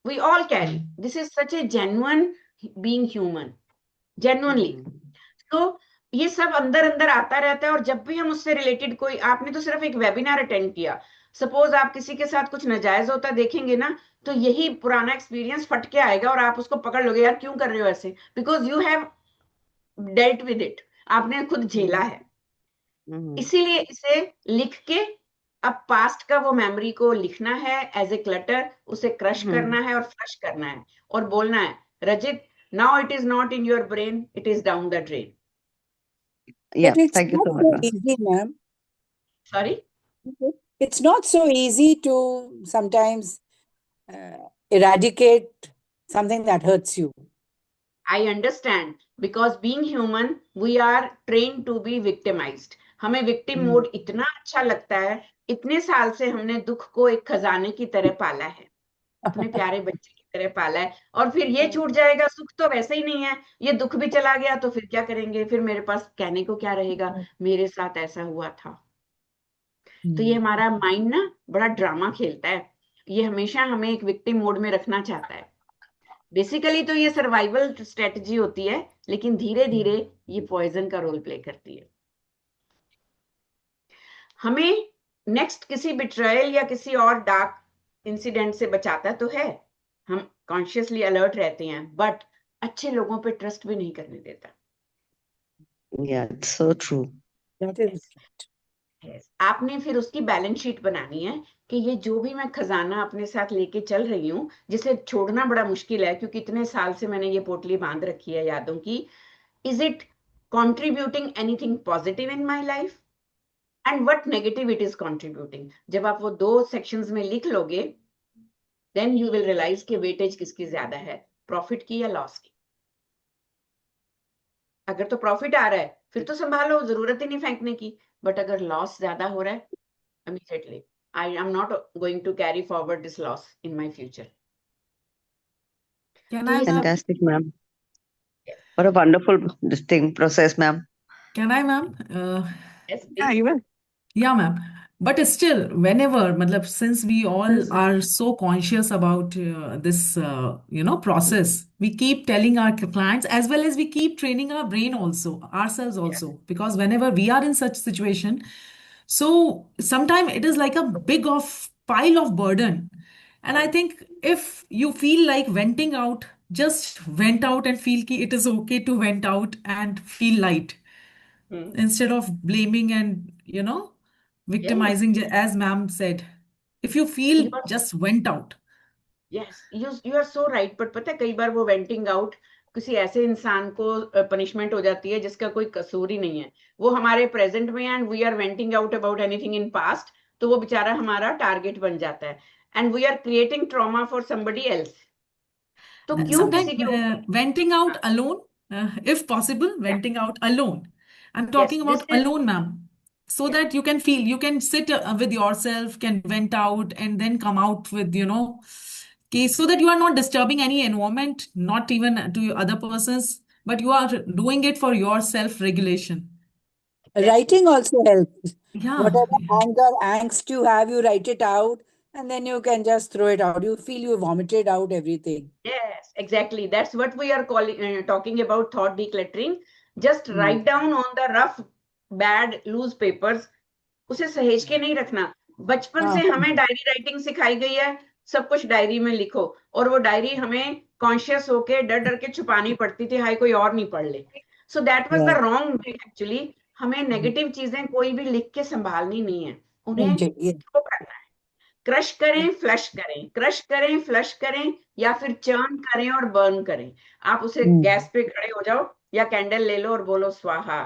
We all carry. This is such a genuine being human, genuinely. तो ये सब अंदर अंदर आता रहता है, और जब भी हम उससे रिलेटेड कोई, आपने तो सिर्फ एक वेबिनार अटेंड किया, सपोज आप किसी के साथ कुछ नाजायज होता देखेंगे ना, तो यही पुराना एक्सपीरियंस फट के आएगा और आप उसको पकड़ लोगे, यार क्यों कर रहे हो ऐसे, because you have dealt with it, आपने खुद झेला है. इसीलिए इसे लिख के अब पास्ट का वो मेमोरी को लिखना है एज ए क्लटर, उसे क्रश करना है और फ्लश करना है, और बोलना है, Rajit, now it is not in your brain, it is down the drain. Yeah, But it's thank you not so much, so ma'am. easy, ma'am. Sorry? It's not so easy to sometimes eradicate something that hurts you. I understand, because being human, we are trained to be victimized. हमें victim mode इतना अच्छा लगता है, इतने साल से हमने दुख को एक खजाने की तरह पाला है, अपने प्यारे बच्चे की तरह पाला है, और फिर ये छूट जाएगा, सुख तो वैसे ही नहीं है, ये दुख भी चला गया तो फिर क्या करेंगे, फिर मेरे पास कहने को क्या रहेगा, मेरे साथ ऐसा हुआ था. तो ये हमारा माइंड ना बड़ा ड्रामा खेलता है, ये हमेशा हमें एक विक्टिम मोड में रखना चाहता है. बेसिकली तो ये सर्वाइवल स्ट्रेटजी होती है, लेकिन धीरे धीरे ये पॉइजन का रोल प्ले करती है. हमें नेक्स्ट किसी बिट्रायल या किसी और डार्क इंसिडेंट से बचाता तो है, हम कॉन्शियसली अलर्ट रहते हैं, बट अच्छे लोगों पे ट्रस्ट भी नहीं करने देता. Yeah, it's so true. That is Yes. आपने फिर उसकी बैलेंस शीट बनानी है कि ये जो भी मैं खजाना अपने साथ लेके चल रही हूँ, जिसे छोड़ना बड़ा मुश्किल है क्योंकि इतने साल से मैंने ये पोटली बांध रखी है यादों की, is it contributing anything positive in my life and what negative it is contributing. जब आप वो दो सेक्शंस में लिख लोगे, then you will realize कि वेटेज किसकी ज्यादा है, प्रॉफिट की या लॉस की. अगर तो प्रॉफिट आ रहा है फिर तो संभालो, जरूरत ही नहीं फेंकने की, बट अगर लॉस ज्यादा हो रहा है, immediately I am not going to carry forward this loss in my future. Can तो I, ये सब Fantastic, ma'am. What a wonderful this thing process, ma'am. can I, ma'am? yes, Yeah, please. you will. Yeah, ma'am. But still, whenever, matlab, since we all are so conscious about this, process, we keep telling our clients as well as we keep training our brain also, ourselves also, because whenever we are in such situation, so sometimes it is like a big of pile of burden. And I think if you feel like venting out, just vent out and feel ki it is okay to vent out and feel light instead of blaming and, victimizing, as ma'am said. If you feel, You are, just vent out. yes, you are so right. But पता है कई बार वो venting out किसी ऐसे इंसान को punishment हो जाती है जिसका कोई कसूर ही नहीं है, वो हमारे प्रेजेंट में, and we are venting out about anything in past, तो वो बेचारा हमारा टारगेट बन जाता है, and we are creating trauma for somebody else. तो क्यों Sometimes किसी के ऊपर, venting out alone, if possible, venting out alone. I'm yes, talking this about is, alone, ma'am. So yeah, that you can feel, you can sit with yourself, can vent out, and then come out with, okay, so that you are not disturbing any environment, not even to other persons, but you are doing it for your self-regulation. Writing also helps. Yeah. Whatever anger, angst you have, you write it out, and then you can just throw it out. You feel you vomited out everything. Yes, exactly. That's what we are talking about thought decluttering. Just write down on the rough, bad, loose papers. उसे सहेज के नहीं रखना. बचपन से हमें diary writing सिखाई गई है, सब कुछ डायरी में लिखो, और वो डायरी हमें कॉन्शियस होके डर डर के छुपानी पड़ती थी, हाय कोई और नहीं पढ़ ले. So that was the wrong way actually. हमें नेगेटिव चीजें कोई भी लिख के संभालनी नहीं है, उन्हें थ्रो करना है. क्रश करें, फ्लश करें, क्रश करें, फ्लश करें, या फिर चर्न करें और बर्न करें. आप उसे गैस पे खड़े हो जाओ या कैंडल ले लो और बोलो स्वाहा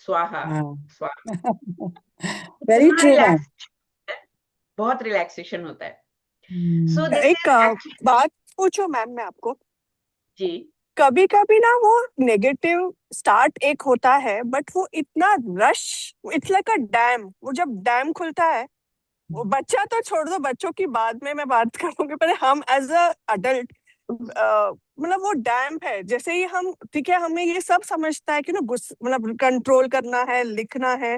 स्वाहा स्वाहा. Very true ma'am. बहुत रिलैक्सेशन होता है. सो एक बात पूछो मैम मैं आपको. जी. कभी कभी ना वो नेगेटिव स्टार्ट एक होता है, बट वो इतना rush, it's like a dam. वो जब डैम खुलता है, वो बच्चा तो छोड़ दो, बच्चों की बाद में मैं बात करूंगी, पर हम एज अ अडल्ट मतलब वो डैम है. जैसे ही हम, ठीक है, हमें ये सब समझता है कि ना मतलब कंट्रोल करना है, लिखना है,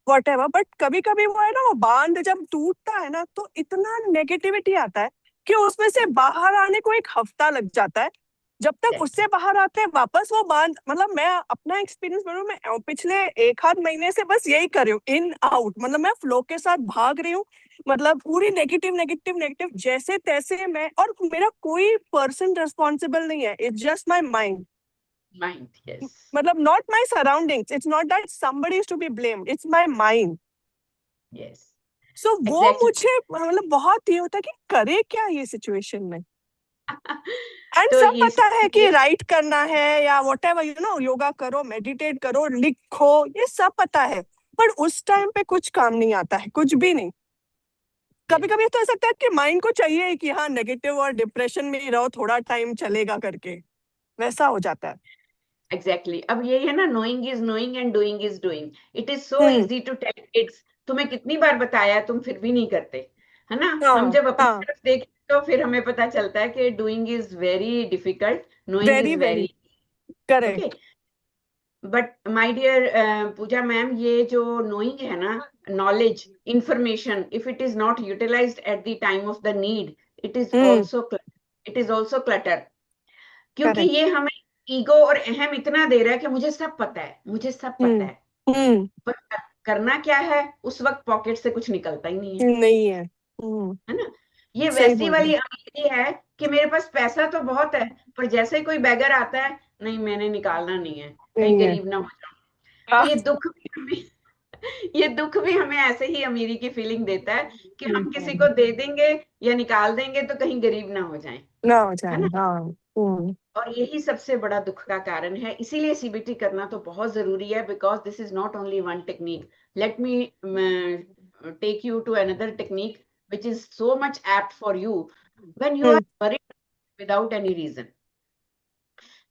वॉटेवर, बट कभी कभी वो है ना, वो बांध जब टूटता है ना, तो इतना नेगेटिविटी आता है कि उसमें से बाहर आने को 1 हफ्ता लग जाता है. जब तक उससे बाहर आते हैं वापस वो बांध, मतलब मैं अपना एक्सपीरियंस बोलूं, मैं पिछले 1 आध महीने से बस यही कर रही हूँ, इन आउट, मतलब मैं फ्लो के साथ भाग रही हूँ. मतलब पूरी नेगेटिव नेगेटिव नेगेटिव जैसे तैसे मैं, और मेरा कोई पर्सन रिस्पॉन्सिबल नहीं है, it's just my mind. yes. मतलब not my surroundings, it's not that somebody is to be blamed, it's my mind. yes. सो वो मुझे मतलब बहुत ये होता है कि करे क्या ये सिचुएशन में. एंड तो सब पता है कि राइट करना है या व्हाटएवर, यू नो, योगा करो, मेडिटेट करो, लिखो, ये सब पता है, पर उस टाइम पे कुछ काम नहीं आता है, कुछ भी नहीं. कभी कभी तो ऐसा लगता है कि माइंड को चाहिए कि हाँ नेगेटिव और डिप्रेशन में ही रहो, थोड़ा टाइम चलेगा करके, वैसा हो जाता है. एग्जैक्टली. अब ये है ना, knowing is knowing and doing is doing. It is so easy to tell kids. तुम्हें कितनी बार बताया, तुम फिर भी नहीं करते, है ना. हम जब अपनी तरफ देखें तो फिर हमें पता चलता है कि doing is very difficult, knowing is very correct. But my dear Pooja ma'am, ये जो नोइंग है ना, knowledge, information, if it is not utilized at the time of the need, it is also clutter. क्योंकि ये हमें ईगो और अहम इतना दे रहा है कि मुझे सब पता है, मुझे सब पता है, पर करना क्या है उस वक्त पॉकेट से कुछ निकलता ही नहीं है. है ना. ये वैसी वाली अमीरी है कि मेरे पास पैसा तो बहुत है, पर जैसे ही कोई बैगर आता है, नहीं मैंने निकालना नहीं है, कहीं गरीब ना हो जाऊं. तो ये दुख भी हमें ऐसे ही अमीरी की फीलिंग देता है कि हम किसी को दे देंगे या निकाल देंगे तो कहीं गरीब ना हो जाए, है ना. और यही सबसे बड़ा दुख का कारण है. इसीलिए सीबीटी करना तो बहुत जरूरी है, because this is not only one technique. Let me take you to another technique which is so much apt for you when you are worried without any reason.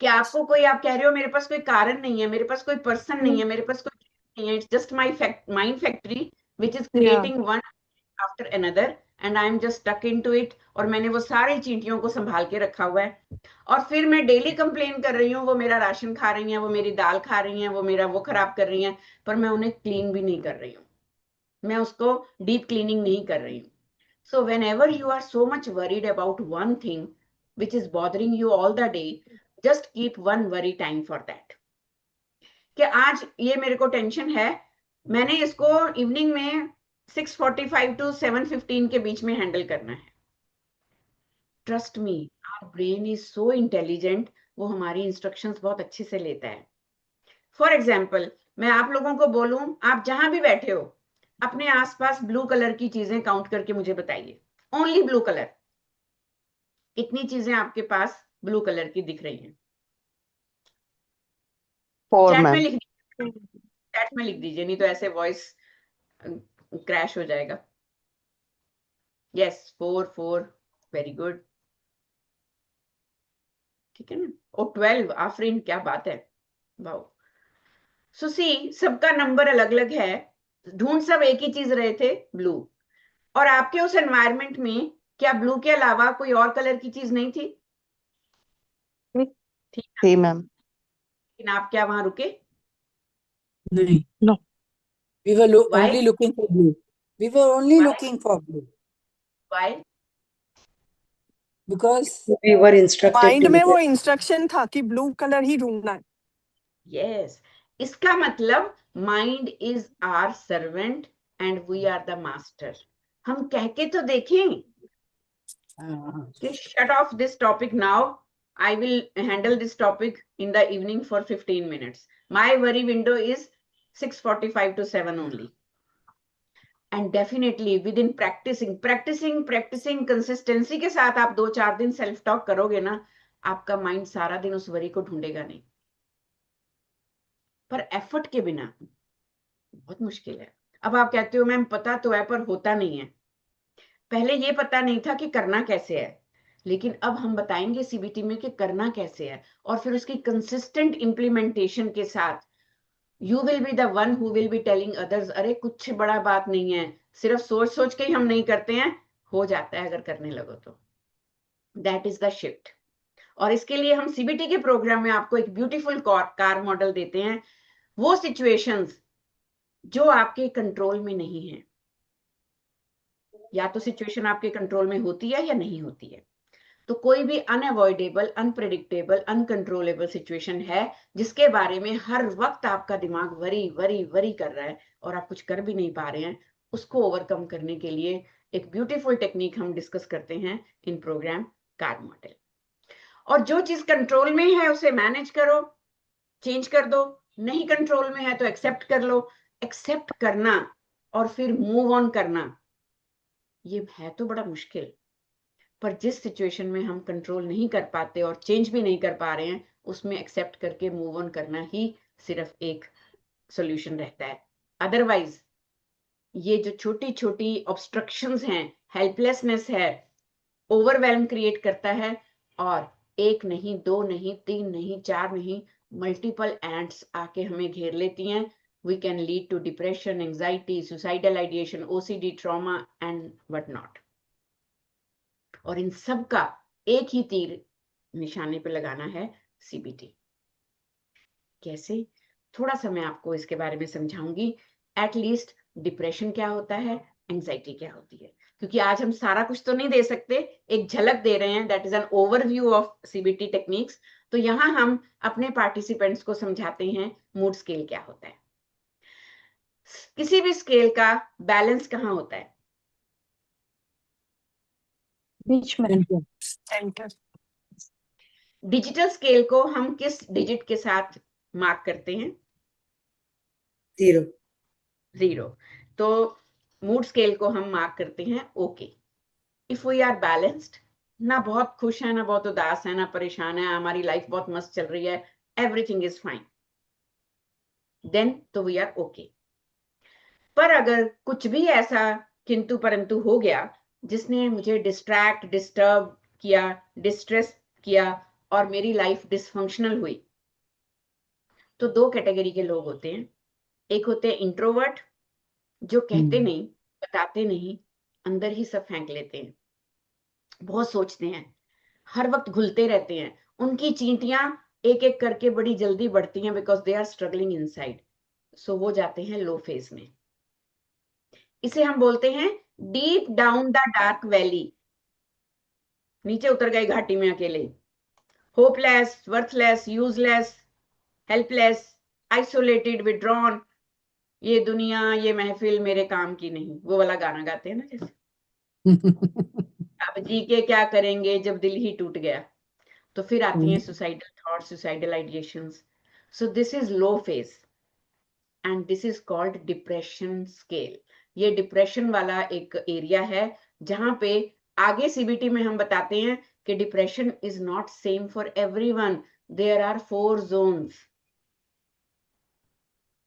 कि आपको कोई, आप कह रहे हो मेरे पास कोई कारण नहीं है, मेरे पास कोई पर्सन नहीं है, मेरे पास कोई नहीं है, it's just my mind factory which is creating one after another and I am just stuck into it. और मैंने वो सारी चींटियों को संभाल के रखा हुआ है, और फिर मैं डेली कंप्लेन कर रही हूँ, वो मेरा राशन खा रही हैं, वो मेरी दाल खा रही हैं, वो मेरा वो खराब कर रही हैं, पर मैं उन्हें क्लीन भी नहीं कर रही हूँ, मैं उसको डीप क्लीनिंग नहीं कर रही हूँ. So whenever you are so much worried about one thing which is bothering you all the day, just keep one worry time for that. कि आज ये मेरे को टेंशन है, मैंने इसको इवनिंग में 6:45 to 7:15 के बीच में हैंडल करना है. Trust me, our brain is so intelligent, वो हमारी इंस्ट्रक्शंस बहुत अच्छे से लेता है. फॉर एग्जाम्पल, मैं आप लोगों को बोलूं, आप जहां भी बैठे हो, अपने आसपास ब्लू कलर की चीजें काउंट करके मुझे बताइए. Only blue colour. कितनी चीजें आपके पास ब्लू कलर की दिख रही हैं? चैट में लिख दीजिए, नहीं तो ऐसे वॉइस क्रैश हो जाएगा. Yes, 4 very good. ठीक है ना. ओ 12, आफरीन, क्या बात है, वाओ. सो सी, सबका नंबर अलग अलग है, ढूंढ सब एक ही चीज रहे थे, ब्लू. और आपके उस एनवायरनमेंट में क्या ब्लू के अलावा कोई और कलर की चीज नहीं थी? थी मैम. लेकिन आप क्या वहां रुके? नहीं. We were Why? only looking for blue. We were only Why? looking for blue Why? because We were instructed mind to में look वो at. इंस्ट्रक्शन था कि ब्लू कलर ही ढूंढना है. Yes. इसका मतलब mind is our servant and we are the master. हम कह के तो देखें कि shut off this topic now. I will handle this topic in the evening for 15 minutes. My worry window is 6:45 to 7 only. And definitely within practicing consistency के साथ आप 2-4 दिन सेल्फ टॉक करोगे ना, आपका माइंड सारा दिन उस वरी को ढूंढेगा नहीं. पर एफर्ट के बिना बहुत मुश्किल है. अब आप कहते हो मैम पता तो है पर होता नहीं है. पहले ये पता नहीं था कि करना कैसे है, लेकिन अब हम बताएंगे सीबीटी में कि करना कैसे है, और फिर उसकी कंसिस्टेंट इंप्लीमेंटेशन के साथ you will be the one who will be telling others, अरे कुछ बड़ा बात नहीं है, सिर्फ सोच सोच के ही हम नहीं करते हैं, हो जाता है अगर करने लगो तो. That is the shift. और इसके लिए हम सीबीटी के प्रोग्राम में आपको एक ब्यूटीफुल कार मॉडल देते हैं. वो सिचुएशंस जो आपके कंट्रोल में नहीं है, या तो सिचुएशन आपके कंट्रोल में होती है या नहीं होती है, तो कोई भी अनअवॉइडेबल, अनप्रेडिक्टेबल, अनकंट्रोलेबल सिचुएशन है जिसके बारे में हर वक्त आपका दिमाग वरी वरी वरी कर रहा है और आप कुछ कर भी नहीं पा रहे हैं, उसको ओवरकम करने के लिए एक ब्यूटीफुल टेक्निक हम डिस्कस करते हैं इन प्रोग्राम कार मॉडल. और जो चीज कंट्रोल में है उसे मैनेज करो, चेंज कर दो. नहीं कंट्रोल में है तो एक्सेप्ट कर लो. एक्सेप्ट करना और फिर मूव ऑन करना, ये है तो बड़ा मुश्किल, पर जिस सिचुएशन में हम कंट्रोल नहीं कर पाते और चेंज भी नहीं कर पा रहे हैं, उसमें एक्सेप्ट करके मूव ऑन करना ही सिर्फ एक सॉल्यूशन रहता है. अदरवाइज ये जो छोटी छोटी ऑब्स्ट्रक्शंस हैं, हेल्पलेसनेस है, ओवरवेलम क्रिएट करता है, और एक नहीं, दो नहीं, तीन नहीं, चार नहीं, मल्टीपल एंट्स आके हमें घेर लेती हैं. We can lead to depression, anxiety, suicidal ideation, OCD, trauma and what not. और इन सब का एक ही तीर निशाने पे लगाना है, सीबीटी. कैसे? थोड़ा सा मैं आपको इसके बारे में समझाऊंगी. एटलीस्ट डिप्रेशन क्या होता है, एंजाइटी क्या होती है, क्योंकि आज हम सारा कुछ तो नहीं दे सकते, एक झलक दे रहे हैं. That is an overview of CBT techniques. तो यहां हम अपने पार्टिसिपेंट्स को समझाते हैं मूड स्केल क्या होता है. किसी भी स्केल का बैलेंस कहाँ होता है? बीच में. सेंटर. डिजिटल स्केल को हम किस डिजिट के साथ मार्क करते हैं? 0. तो मूड स्केल को हम मार्क करते हैं okay. If we are balanced, ना बहुत खुश है, ना बहुत उदास है, ना परेशान है, हमारी लाइफ बहुत मस्त चल रही है, एवरीथिंग इज फाइन, देन तो वी आर ओके. पर अगर कुछ भी ऐसा किंतु परंतु हो गया जिसने मुझे डिस्ट्रैक्ट, डिस्टर्ब किया, डिस्ट्रेस किया और मेरी लाइफ डिसफंक्शनल हुई, तो 2 कैटेगरी के लोग होते हैं. एक होते हैं इंट्रोवर्ट, जो कहते नहीं, बताते नहीं, अंदर ही सब फेंक लेते हैं, बहुत सोचते हैं, हर वक्त घुलते रहते हैं, उनकी चींटियां एक एक करके बड़ी जल्दी बढ़ती हैं because they are struggling inside. So वो जाते हैं लो फेज में. इसे हम बोलते हैं deep down the dark valley. नीचे उतर गए घाटी में अकेले, hopeless, worthless, useless, helpless, isolated, withdrawn. ये दुनिया, ये महफिल मेरे काम की नहीं, वो वाला गाना गाते हैं ना जैसे. अब जी के क्या करेंगे जब दिल ही टूट गया. तो फिर आती हैं suicidal thoughts, suicidal ideations. So this is low phase and this is called depression scale. ये डिप्रेशन वाला एक एरिया है जहां पे आगे सीबीटी में हम बताते हैं कि depression is not same for everyone. There are 4 zones.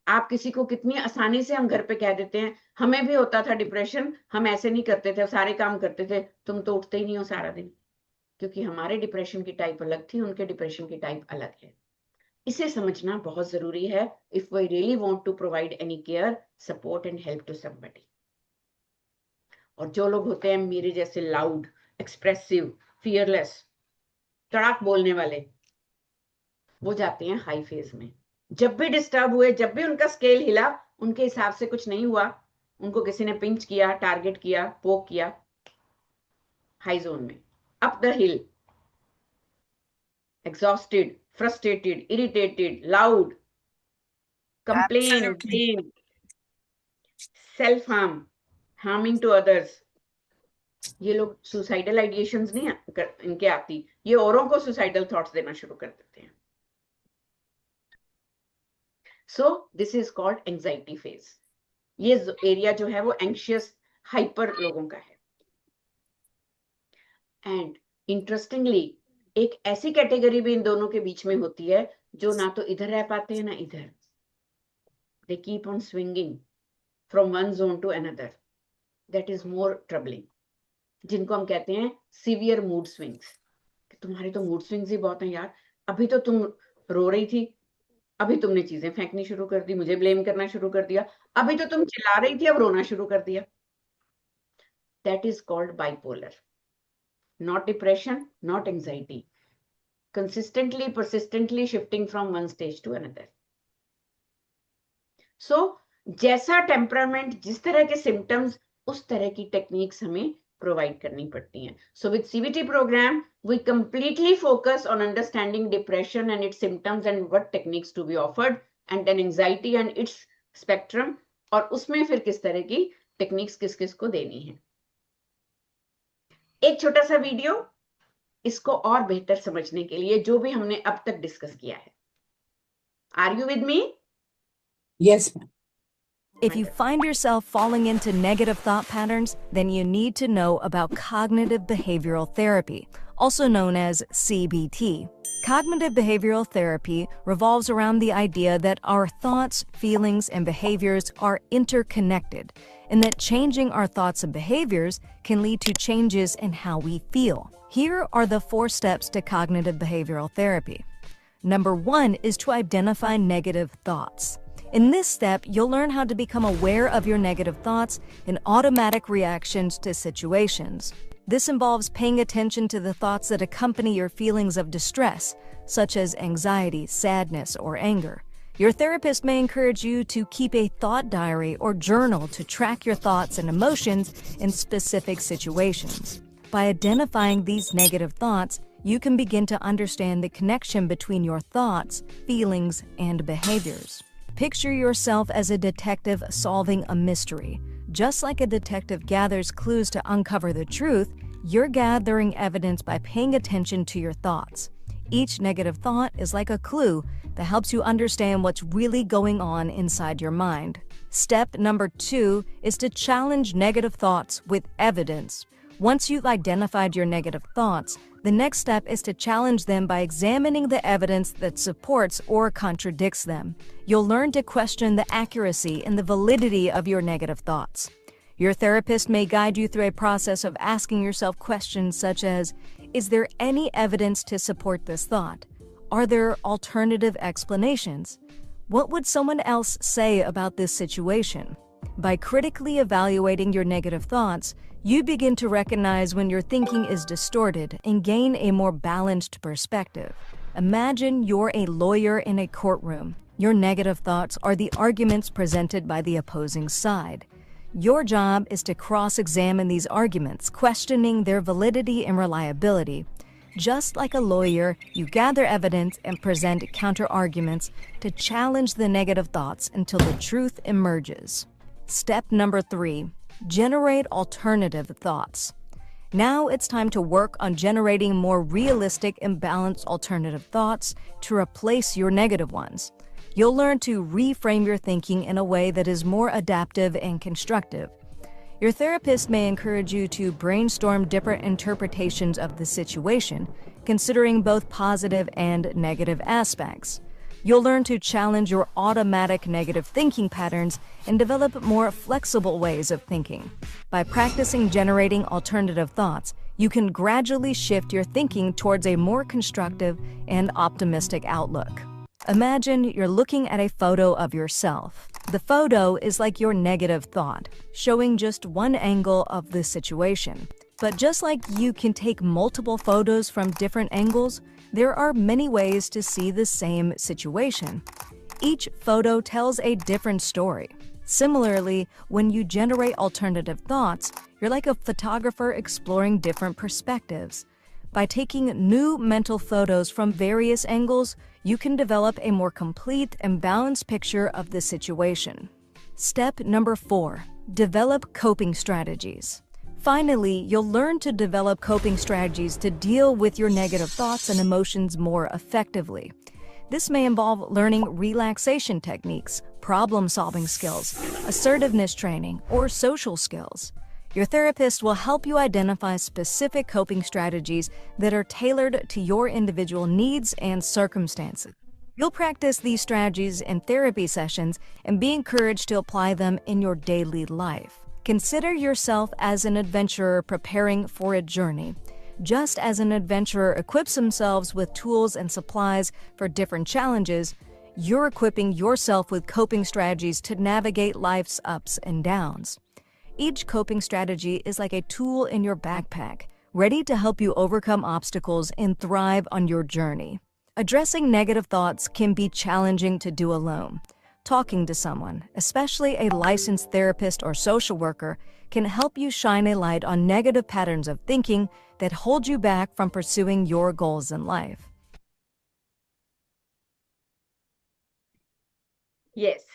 आप किसी को कितनी आसानी से हम घर पे कह देते हैं, हमें भी होता था डिप्रेशन, हम ऐसे नहीं करते थे, सारे काम करते थे, तुम तो उठते ही नहीं हो सारा दिन, क्योंकि हमारे डिप्रेशन की टाइप अलग थी, उनके डिप्रेशन की टाइप अलग है. इसे समझना बहुत जरूरी है if we really want to provide any care, support and help to somebody. और जो लोग होते हैं मेरे जैसे लाउड, एक्सप्रेसिव, फियरलेस, तड़ाक बोलने वाले, वो जाते हैं हाई फेज में। जब भी डिस्टर्ब हुए, जब भी उनका स्केल हिला, उनके हिसाब से कुछ नहीं हुआ, उनको किसी ने पिंच किया, टारगेट किया, पोक किया, हाई जोन में, up the hill, exhausted, frustrated, irritated, loud, complain, Absolutely. blame, self-harm, harming to others. ये लोग suicidal ideations नहीं इनके आती, ये औरों को suicidal thoughts देना शुरू कर देते हैं. So this is called anxiety phase. ये एरिया जो है वो anxious, hyper लोगों का है. And interestingly, एक ऐसी कैटेगरी भी इन दोनों के बीच में होती है जो ना तो इधर रह पाते हैं ना इधर. They keep on swinging from one zone to another. That is more troubling. जिनको हम कहते हैं severe mood swings. तुम्हारे तो mood swings ही बहुत हैं यार. अभी तो तुम रो रही थी, अभी तुमने चीजें फेंकनी शुरू कर दी, मुझे ब्लेम करना शुरू कर दिया. अभी तो तुम चिल्ला रही थी, अब रोना शुरू कर दिया. That is called bipolar. Not depression, not anxiety. Consistently, persistently shifting from one stage to another. So, जैसा टेम्परामेंट, जिस तरह के सिम्टम्स, उस तरह की टेक्निक्स हमें प्रोवाइड करनी पड़ती हैं. So with CBT program, we completely focus on understanding depression and its symptoms and what techniques to be offered, and then anxiety and its spectrum, और उसमें फिर किस तरह की टेक्निक्स किस किस को देनी है. एक छोटा सा वीडियो इसको और बेहतर समझने के लिए, जो भी हमने अब तक डिस्कस किया है. Are you with me? Yes, ma'am. If you find yourself falling into negative thought patterns, then you need to know about cognitive behavioral therapy, also known as CBT. Cognitive behavioral therapy revolves around the idea that our thoughts, feelings, and behaviors are interconnected, and that changing our thoughts and behaviors can lead to changes in how we feel. Here are the 4 steps to cognitive behavioral therapy. Number 1 is to identify negative thoughts. In this step, you'll learn how to become aware of your negative thoughts and automatic reactions to situations. This involves paying attention to the thoughts that accompany your feelings of distress, such as anxiety, sadness, or anger. Your therapist may encourage you to keep a thought diary or journal to track your thoughts and emotions in specific situations. By identifying these negative thoughts, you can begin to understand the connection between your thoughts, feelings, and behaviors. Picture yourself as a detective solving a mystery. Just like a detective gathers clues to uncover the truth, you're gathering evidence by paying attention to your thoughts. Each negative thought is like a clue that helps you understand what's really going on inside your mind. Step number 2 is to challenge negative thoughts with evidence. Once you've identified your negative thoughts, the next step is to challenge them by examining the evidence that supports or contradicts them. You'll learn to question the accuracy and the validity of your negative thoughts. Your therapist may guide you through a process of asking yourself questions such as, is there any evidence to support this thought? Are there alternative explanations? What would someone else say about this situation? By critically evaluating your negative thoughts, you begin to recognize when your thinking is distorted and gain a more balanced perspective. Imagine you're a lawyer in a courtroom. Your negative thoughts are the arguments presented by the opposing side. Your job is to cross-examine these arguments, questioning their validity and reliability. Just like a lawyer, you gather evidence and present counter-arguments to challenge the negative thoughts until the truth emerges. Step number 3. Generate alternative thoughts. Now it's time to work on generating more realistic and balanced alternative thoughts to replace your negative ones. You'll learn to reframe your thinking in a way that is more adaptive and constructive. Your therapist may encourage you to brainstorm different interpretations of the situation, considering both positive and negative aspects. You'll learn to challenge your automatic negative thinking patterns and develop more flexible ways of thinking. By practicing generating alternative thoughts, you can gradually shift your thinking towards a more constructive and optimistic outlook. Imagine you're looking at a photo of yourself. The photo is like your negative thought, showing just one angle of the situation. But just like you can take multiple photos from different angles, there are many ways to see the same situation. Each photo tells a different story. Similarly, when you generate alternative thoughts, you're like a photographer exploring different perspectives. By taking new mental photos from various angles, you can develop a more complete and balanced picture of the situation. Step number 4, develop coping strategies. Finally, you'll learn to develop coping strategies to deal with your negative thoughts and emotions more effectively. This may involve learning relaxation techniques, problem-solving skills, assertiveness training, or social skills. Your therapist will help you identify specific coping strategies that are tailored to your individual needs and circumstances. You'll practice these strategies in therapy sessions and be encouraged to apply them in your daily life. Consider yourself as an adventurer preparing for a journey. Just as an adventurer equips themselves with tools and supplies for different challenges, you're equipping yourself with coping strategies to navigate life's ups and downs. Each coping strategy is like a tool in your backpack, ready to help you overcome obstacles and thrive on your journey. Addressing negative thoughts can be challenging to do alone. Talking to someone, especially a licensed therapist or social worker, can help you shine a light on negative patterns of thinking that hold you back from pursuing your goals in life. Yes.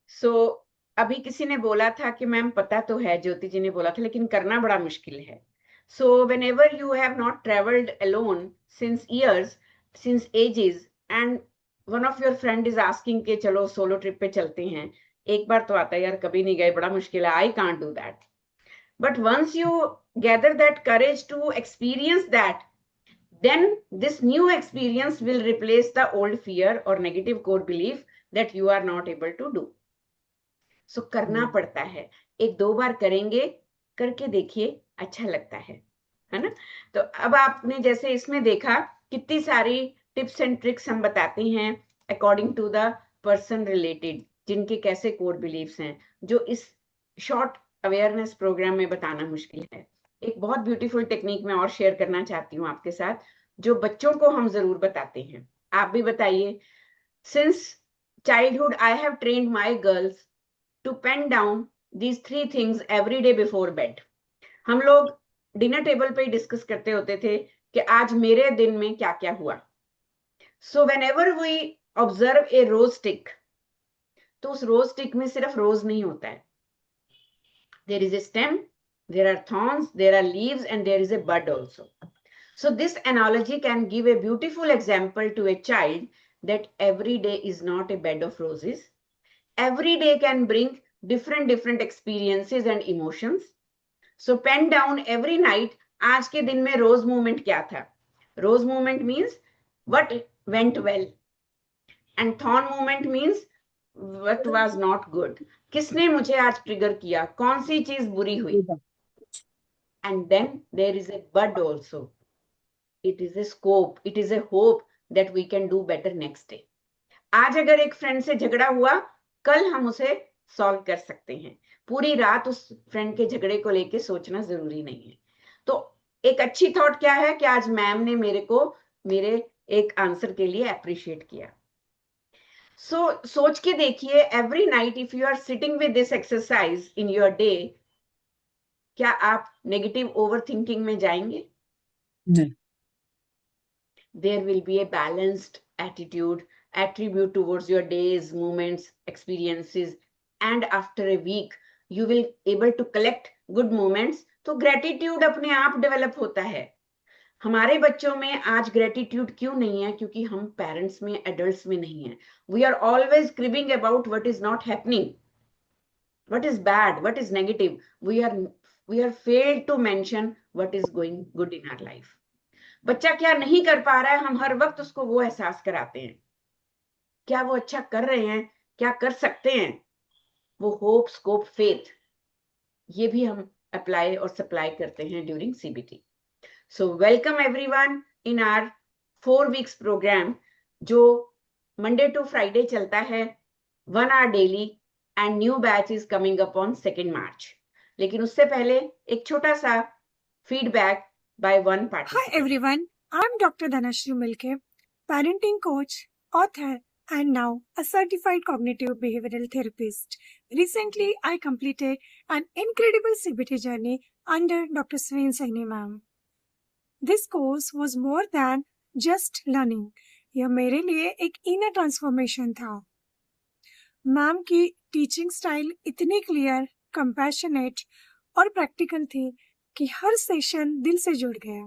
So, अभी किसी ने बोला था कि ma'am पता तो है, ज्योति जी ने बोला था, लेकिन करना बड़ा मुश्किल है. So whenever you have not traveled alone since years, since ages, and one of your friend is asking कि चलो सोलो ट्रिप पे चलते हैं, एक बार तो आता है यार, कभी नहीं गए, बड़ा मुश्किल है, I can't do that. But once you gather that courage to experience that, then this new experience will replace the old fear or negative core belief that you are not able to do. So करना पड़ता है, एक दो बार करेंगे, करके देखिए, अच्छा लगता है ना? तो अब आपने जैसे इसमें देखा कितनी सारी टिप्स एंड ट्रिक्स हम बताते हैं according to the person related, जिनके कैसे कोर बिलीव्स हैं, जो इस शॉर्ट अवेयरनेस प्रोग्राम में बताना मुश्किल है. एक बहुत ब्यूटीफुल टेक्निक मैं और शेयर करना चाहती हूँ आपके साथ, जो बच्चों को हम जरूर बताते हैं. आप भी बताइए. Since childhood I have trained my girls to pen down these 3 things every day before bed. हम लोग डिनर टेबल पे डिस्कस करते होते थे कि आज मेरे दिन में क्या क्या हुआ. So whenever we observe a rose stick, तो उस रोज स्टिक में सिर्फ रोज नहीं होता है. There is a stem, there are thorns, there are leaves, and there is a bud also. So this analogy can give a beautiful example to a child that every day is not a bed of roses. Every day can bring different experiences and emotions. So pen down every night, आज के दिन में rose movement क्या था? Rose movement means what went well, and thorn movement means what was not good. किसने मुझे आज trigger किया? कौन सी चीज बुरी हुई? And then there is a bud also. It is a scope, it is a hope that we can do better next day. आज अगर एक फ्रेंड से झगड़ा हुआ, कल हम उसे सॉल्व कर सकते हैं. पूरी रात उस फ्रेंड के झगड़े को लेके सोचना जरूरी नहीं है. तो एक अच्छी थॉट क्या है कि आज मैम ने मेरे एक आंसर के लिए अप्रिशिएट किया. सो सोच के देखिए, every night if you are sitting with this exercise in your day, क्या आप नेगेटिव ओवर थिंकिंग में जाएंगे? नहीं. There will be a balanced attribute towards your days, moments, experiences, and after a week you will able to collect good moments. तो gratitude अपने आप develop होता है. हमारे बच्चों में आज gratitude क्यों नहीं है? क्योंकि हम पेरेंट्स में, एडल्ट्स में नहीं है. We are always cribbing about what is not happening, what is bad, what is negative. We are failed to mention what is going good in our life. बच्चा क्या नहीं कर पा रहा है, हम हर वक्त उसको वो एहसास कराते हैं. क्या वो अच्छा कर रहे हैं, क्या कर सकते हैं, वो होप, स्कोप, फेथ, ये भी हम अप्लाई और सप्लाई करते हैं during CBT. So welcome everyone in our 4 weeks program, जो मंडे टू फ्राइडे चलता है, 1 hour daily, and new batch is coming up on 2nd March. लेकिन उससे पहले एक छोटा सा feedback by one Hi participant. everyone, I'm Dr. Dhanashri Milke, parenting coach, author, and now a certified cognitive behavioral therapist. Recently, I completed an incredible CBT journey under Dr. Sween Saini ma'am. This course was more than just learning. यह मेरे लिए एक inner transformation था. Ma'am की teaching style इतनी clear, compassionate और practical थी कि हर सेशन दिल से जुड़ गया.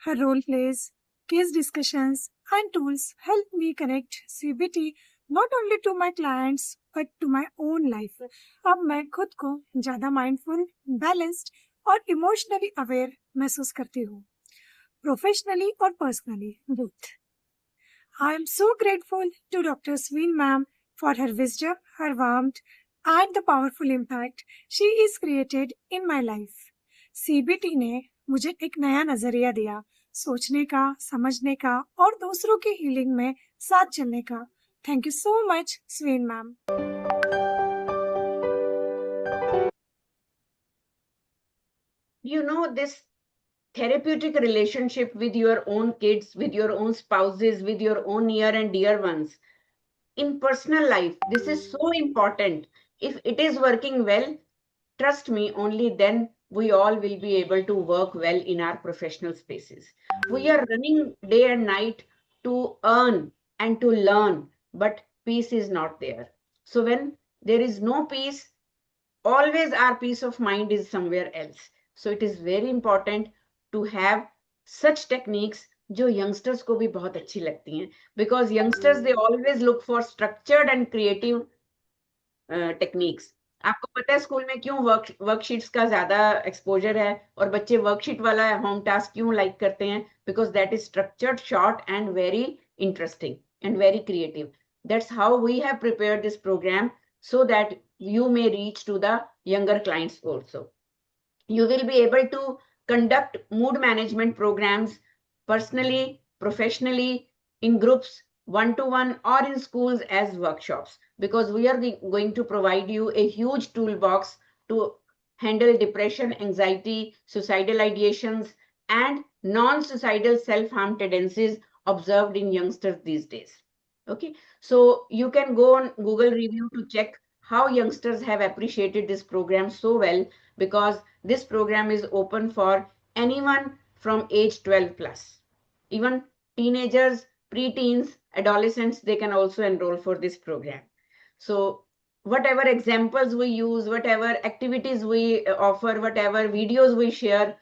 Her role plays, case discussions, and tools help me connect CBT not only to my clients but to my own life. अब मैं खुद को ज़्यादा mindful, balanced और emotionally aware महसूस करती हूँ, professionally और personally both. I am so grateful to Dr. Sween ma'am for her wisdom, her warmth, and the powerful impact she is created in my life. CBT ने मुझे एक नया नजरिया दिया, सोचने का, समझने का और दूसरों की हीलिंग में साथ चलने का. Thank you so much Sween ma'am. You know, this therapeutic relationship with your own kids, with your own spouses, with your own near and dear ones, in personal life, this is so important. If it is working well, trust me, only then we all will be able to work well in our professional spaces. We are running day and night to earn and to learn, but peace is not there. So when there is no peace, always our peace of mind is somewhere else. So it is very important to have such techniques जो youngsters को भी बहुत अच्छी लगती हैं, because youngsters they always look for structured and creative techniques. आपको पता है स्कूल में क्यों वर्कशीट्स का ज्यादा एक्सपोजर है और बच्चे वर्कशीट वाला होम टास्क क्यों लाइक करते हैं? Because that is structured, short and very interesting and very creative. That's how we have prepared this program so that you may reach to the younger clients also. You will be able to conduct mood management programs personally, professionally, in groups, one-to-one, or in schools as workshops, because we are going to provide you a huge toolbox to handle depression, anxiety, suicidal ideations, and non-suicidal self-harm tendencies observed in youngsters these days. Okay, so you can go on Google review to check how youngsters have appreciated this program so well, because this program is open for anyone from age 12 plus. Even teenagers, preteens, adolescents, they can also enroll for this program. So whatever examples we use, whatever activities we offer, whatever videos we share,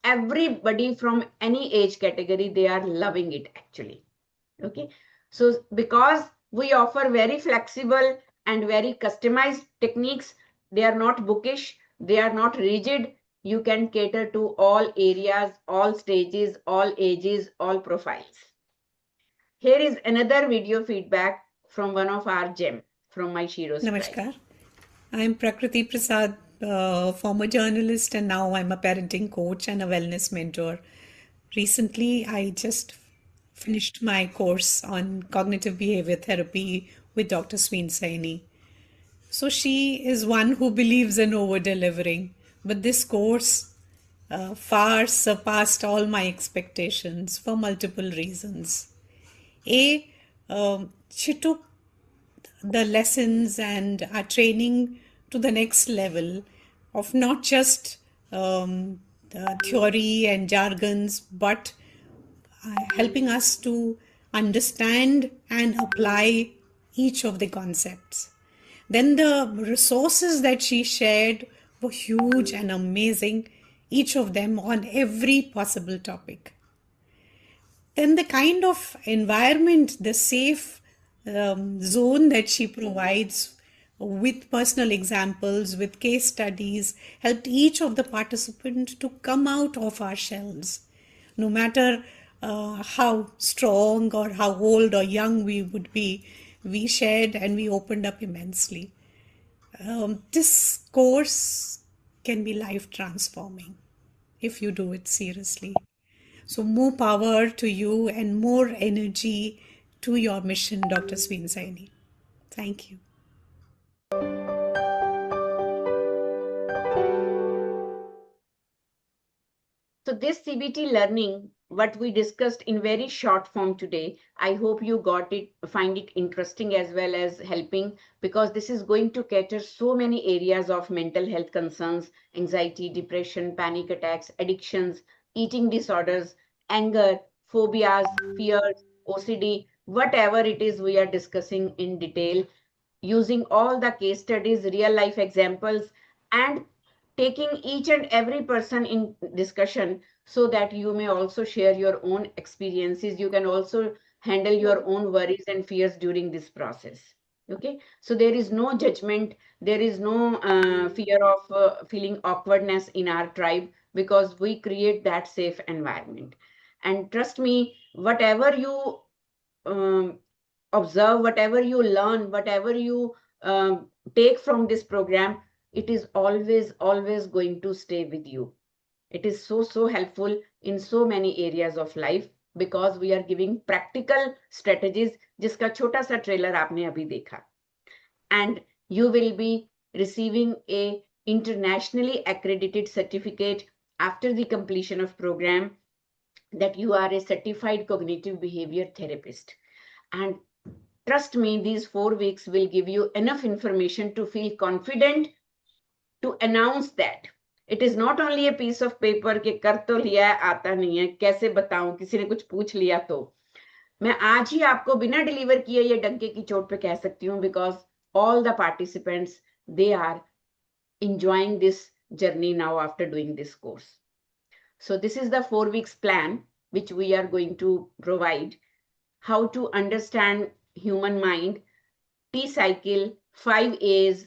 everybody from any age category, they are loving it actually. Okay, so because we offer very flexible and very customized techniques, they are not bookish, they are not rigid. You can cater to all areas, all stages, all ages, all profiles. Here is another video feedback from one of our gem from My Shiro's Namaskar. I'm Prakriti Prasad, former journalist, and now I'm a parenting coach and a wellness mentor. Recently, I just finished my course on cognitive behavior therapy with Dr. Sween Saini. So she is one who believes in over-delivering, but this course far surpassed all my expectations for multiple reasons. She took the lessons and our training to the next level of not just the theory and jargons, but helping us to understand and apply each of the concepts. Then the resources that she shared were huge and amazing, each of them on every possible topic. Then the kind of environment, the safe zone that she provides with personal examples, with case studies, helped each of the participants to come out of our shells. No matter how strong or how old or young we would be, we shared and we opened up immensely. This course can be life transforming if you do it seriously. So more power to you and more energy to your mission, Dr. Sween Saini. Thank you. So this CBT learning, what we discussed in very short form today, I hope you got it, find it interesting as well as helping, because this is going to cater so many areas of mental health concerns, anxiety, depression, panic attacks, addictions, eating disorders, anger, phobias, fears, OCD, whatever it is we are discussing in detail, using all the case studies, real life examples, and taking each and every person in discussion so that you may also share your own experiences. You can also handle your own worries and fears during this process. Okay, so there is no judgment, there is no fear of feeling awkwardness in our tribe, because we create that safe environment. And trust me, whatever you observe, whatever you learn, whatever you take from this program, it is always going to stay with you. It is so helpful in so many areas of life, because we are giving practical strategies, जिसका छोटा सा trailer आपने अभी देखा. And you will be receiving a internationally accredited certificate after the completion of program that you are a certified cognitive behavior therapist. And trust me, these 4 weeks will give you enough information to feel confident to announce that. It is not only a piece of paper कि कर तो लिया है, आता नहीं है, कैसे बताऊं, किसी ने कुछ पूछ लिया तो. मैं आज ही आपको बिना डिलीवर किए ये डंके की चोट पे कह सकती हूँ, because all the participants, they are enjoying this journey now after doing this course. So this is the 4 weeks plan which we are going to provide. How to understand human mind, T-cycle, 5 A's,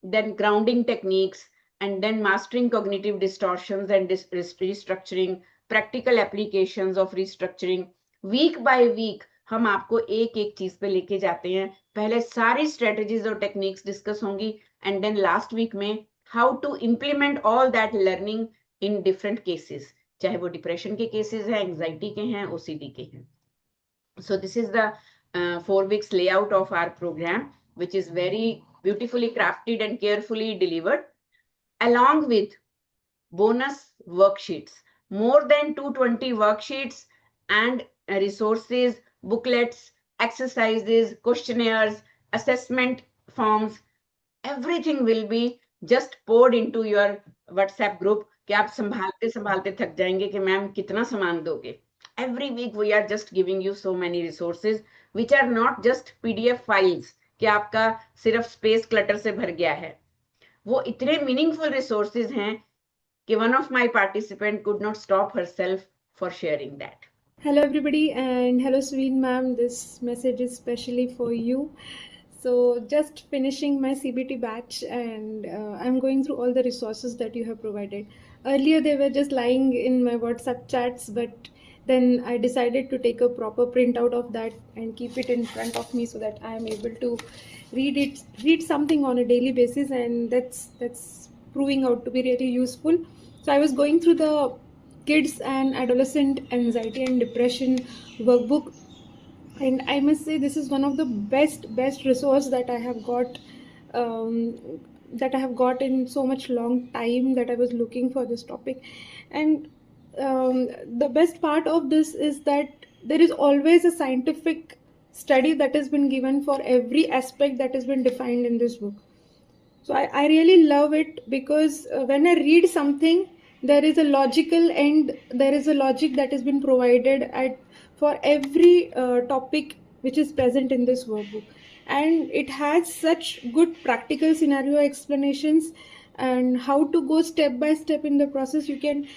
then grounding techniques, and then mastering cognitive distortions and restructuring, practical applications of restructuring. Week by week, हम आपको एक एक चीज पे लेके जाते हैं. पहले सारी strategies और techniques discuss होंगी, and then last week में how to implement all that learning in different cases. चाहे वो depression के cases हैं, anxiety के हैं, OCD के हैं. So this is the 4 weeks layout of our program, which is very beautifully crafted and carefully delivered, along with bonus worksheets, more than 220 worksheets and resources, booklets, exercises, questionnaires, assessment forms. Everything will be just poured into your WhatsApp group कि आप संभालते संभालते थक जाएंगे कि ma'am कितना सामान दोगे. Every week we are just giving you so many resources which are not just PDF files कि आपका सिर्फ space clutter से भर गया है. वो इतने meaningful resources हैं कि one of my participant could not stop herself for sharing that. Hello everybody, and hello Sween ma'am. This message is specially for you. So just finishing my CBT batch, and I'm going through all the resources that you have provided. Earlier they were just lying in my WhatsApp chats, but then I decided to take a proper printout of that and keep it in front of me so that I am able to read something on a daily basis, and that's proving out to be really useful. So I was going through the kids and adolescent anxiety and depression workbook, and I must say this is one of the best resource that I have got in so much long time that I was looking for this topic. And the best part of this is that there is always a scientific study that has been given for every aspect that has been defined in this book. So I really love it, because when I read something, there is a logical end, there is a logic that has been provided for every topic which is present in this workbook. And it has such good practical scenario explanations and how to go step by step in the process. You can,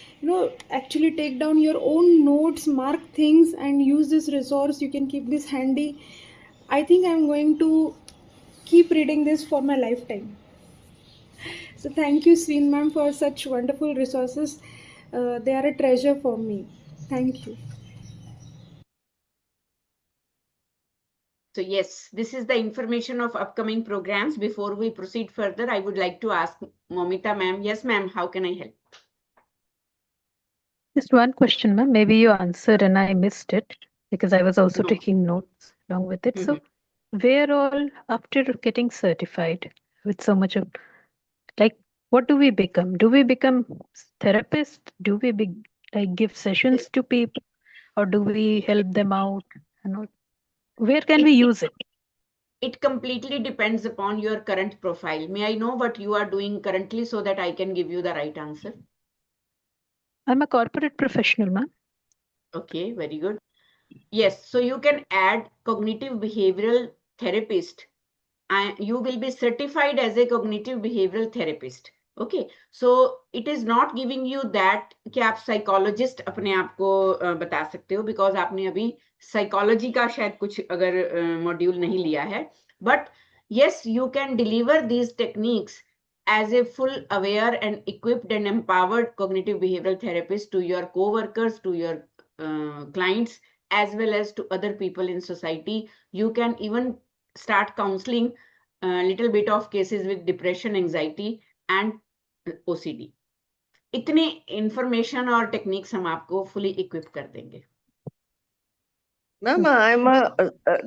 actually take down your own notes, mark things, and use this resource. You can keep this handy. I think I'm going to keep reading this for my lifetime. So thank you, Sween ma'am, for such wonderful resources. They are a treasure for me. Thank you. So yes, this is the information of upcoming programs. Before we proceed further, I would like to ask Momita ma'am. Yes, ma'am, how can I help? Just one question, ma'am. Maybe you answered and I missed it because I was also No. taking notes along with it. So where all, after getting certified with so much of, like, what do we become? Do we become therapist? Do we Like give sessions to people, or do we help them out? You know, where can we use it? It completely depends upon your current profile. May I know what you are doing currently so that I can give you the right answer? I'm a corporate professional, ma'am. Okay, very good. Yes, so you can add cognitive behavioral therapist, and you will be certified as a cognitive behavioral therapist. Okay, so it is not giving you that कि आप psychologist अपने आप को बता सकते हो, because आपने अभी psychology का शायद कुछ अगर module नहीं लिया है. But yes, you can deliver these techniques as a full aware and equipped and empowered cognitive behavioral therapist to your co-workers, to your clients, as well as to other people in society. You can even start counseling a little bit of cases with depression, anxiety and OCD. इतने information और techniques हम आपको fully equip कर देंगे. Ma'am, I'm a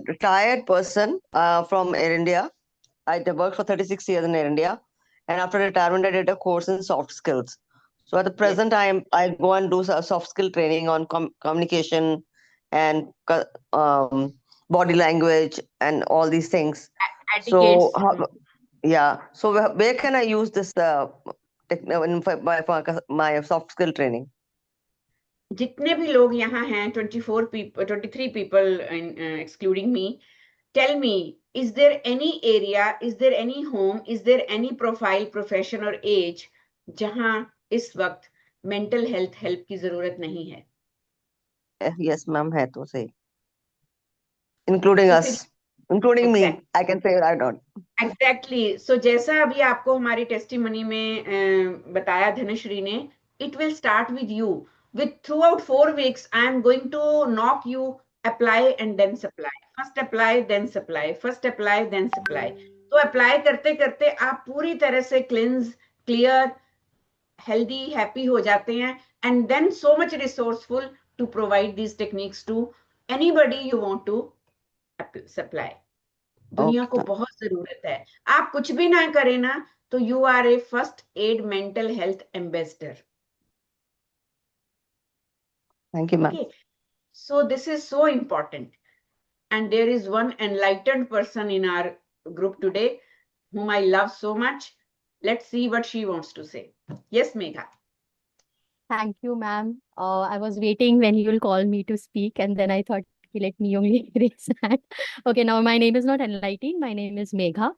retired person from Air India. I worked for 36 years in Air India, and after retirement, I did a course in soft skills. So at the present, I go and do soft skill training on communication and body language and all these things. So so where can I use this my soft skill training? जितने भी लोग यहाँ हैं, 23 people excluding me, tell me, is there any area, is there any home, is there any profile, profession or age जहाँ इस वक्त mental health help की जरूरत नहीं है? Yes, ma'am, है तो सही. Including us, including me, I can say I don't. Exactly. So जैसा अभी आपको हमारी testimony में बताया धनश्री ने, it will start with you. With throughout 4 weeks, I am going to knock you, apply and then supply. First apply, then supply. First apply, then supply. तो apply करते करते आप पूरी तरह से cleanse, clear, healthy, happy हो जाते हैं, and then so much resourceful to provide these techniques to anybody you want to supply. दुनिया को बहुत जरूरत है. आप कुछ भी ना करें ना, तो you are a first aid mental health ambassador. Thank you, ma'am. Okay. So this is so important. And there is one enlightened person in our group today whom I love so much. Let's see what she wants to say. Yes, Megha. Thank you, ma'am. I was waiting when you will call me to speak, and then I thought, let me only raise hand. Okay, now my name is not Enlightened. My name is Megha.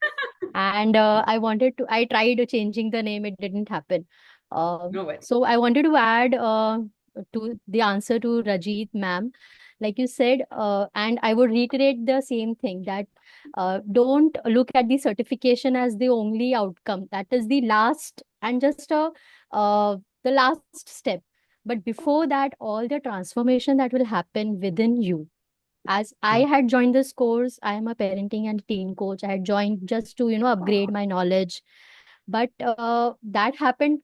And I tried changing the name. It didn't happen. So I wanted to add to the answer to Rajit, ma'am. Like you said, and I would reiterate the same thing, that don't look at the certification as the only outcome. That is the last and just the last step. But before that, all the transformation that will happen within you. As I had joined this course, I am a parenting and teen coach. I had joined just to, upgrade my knowledge. But that happened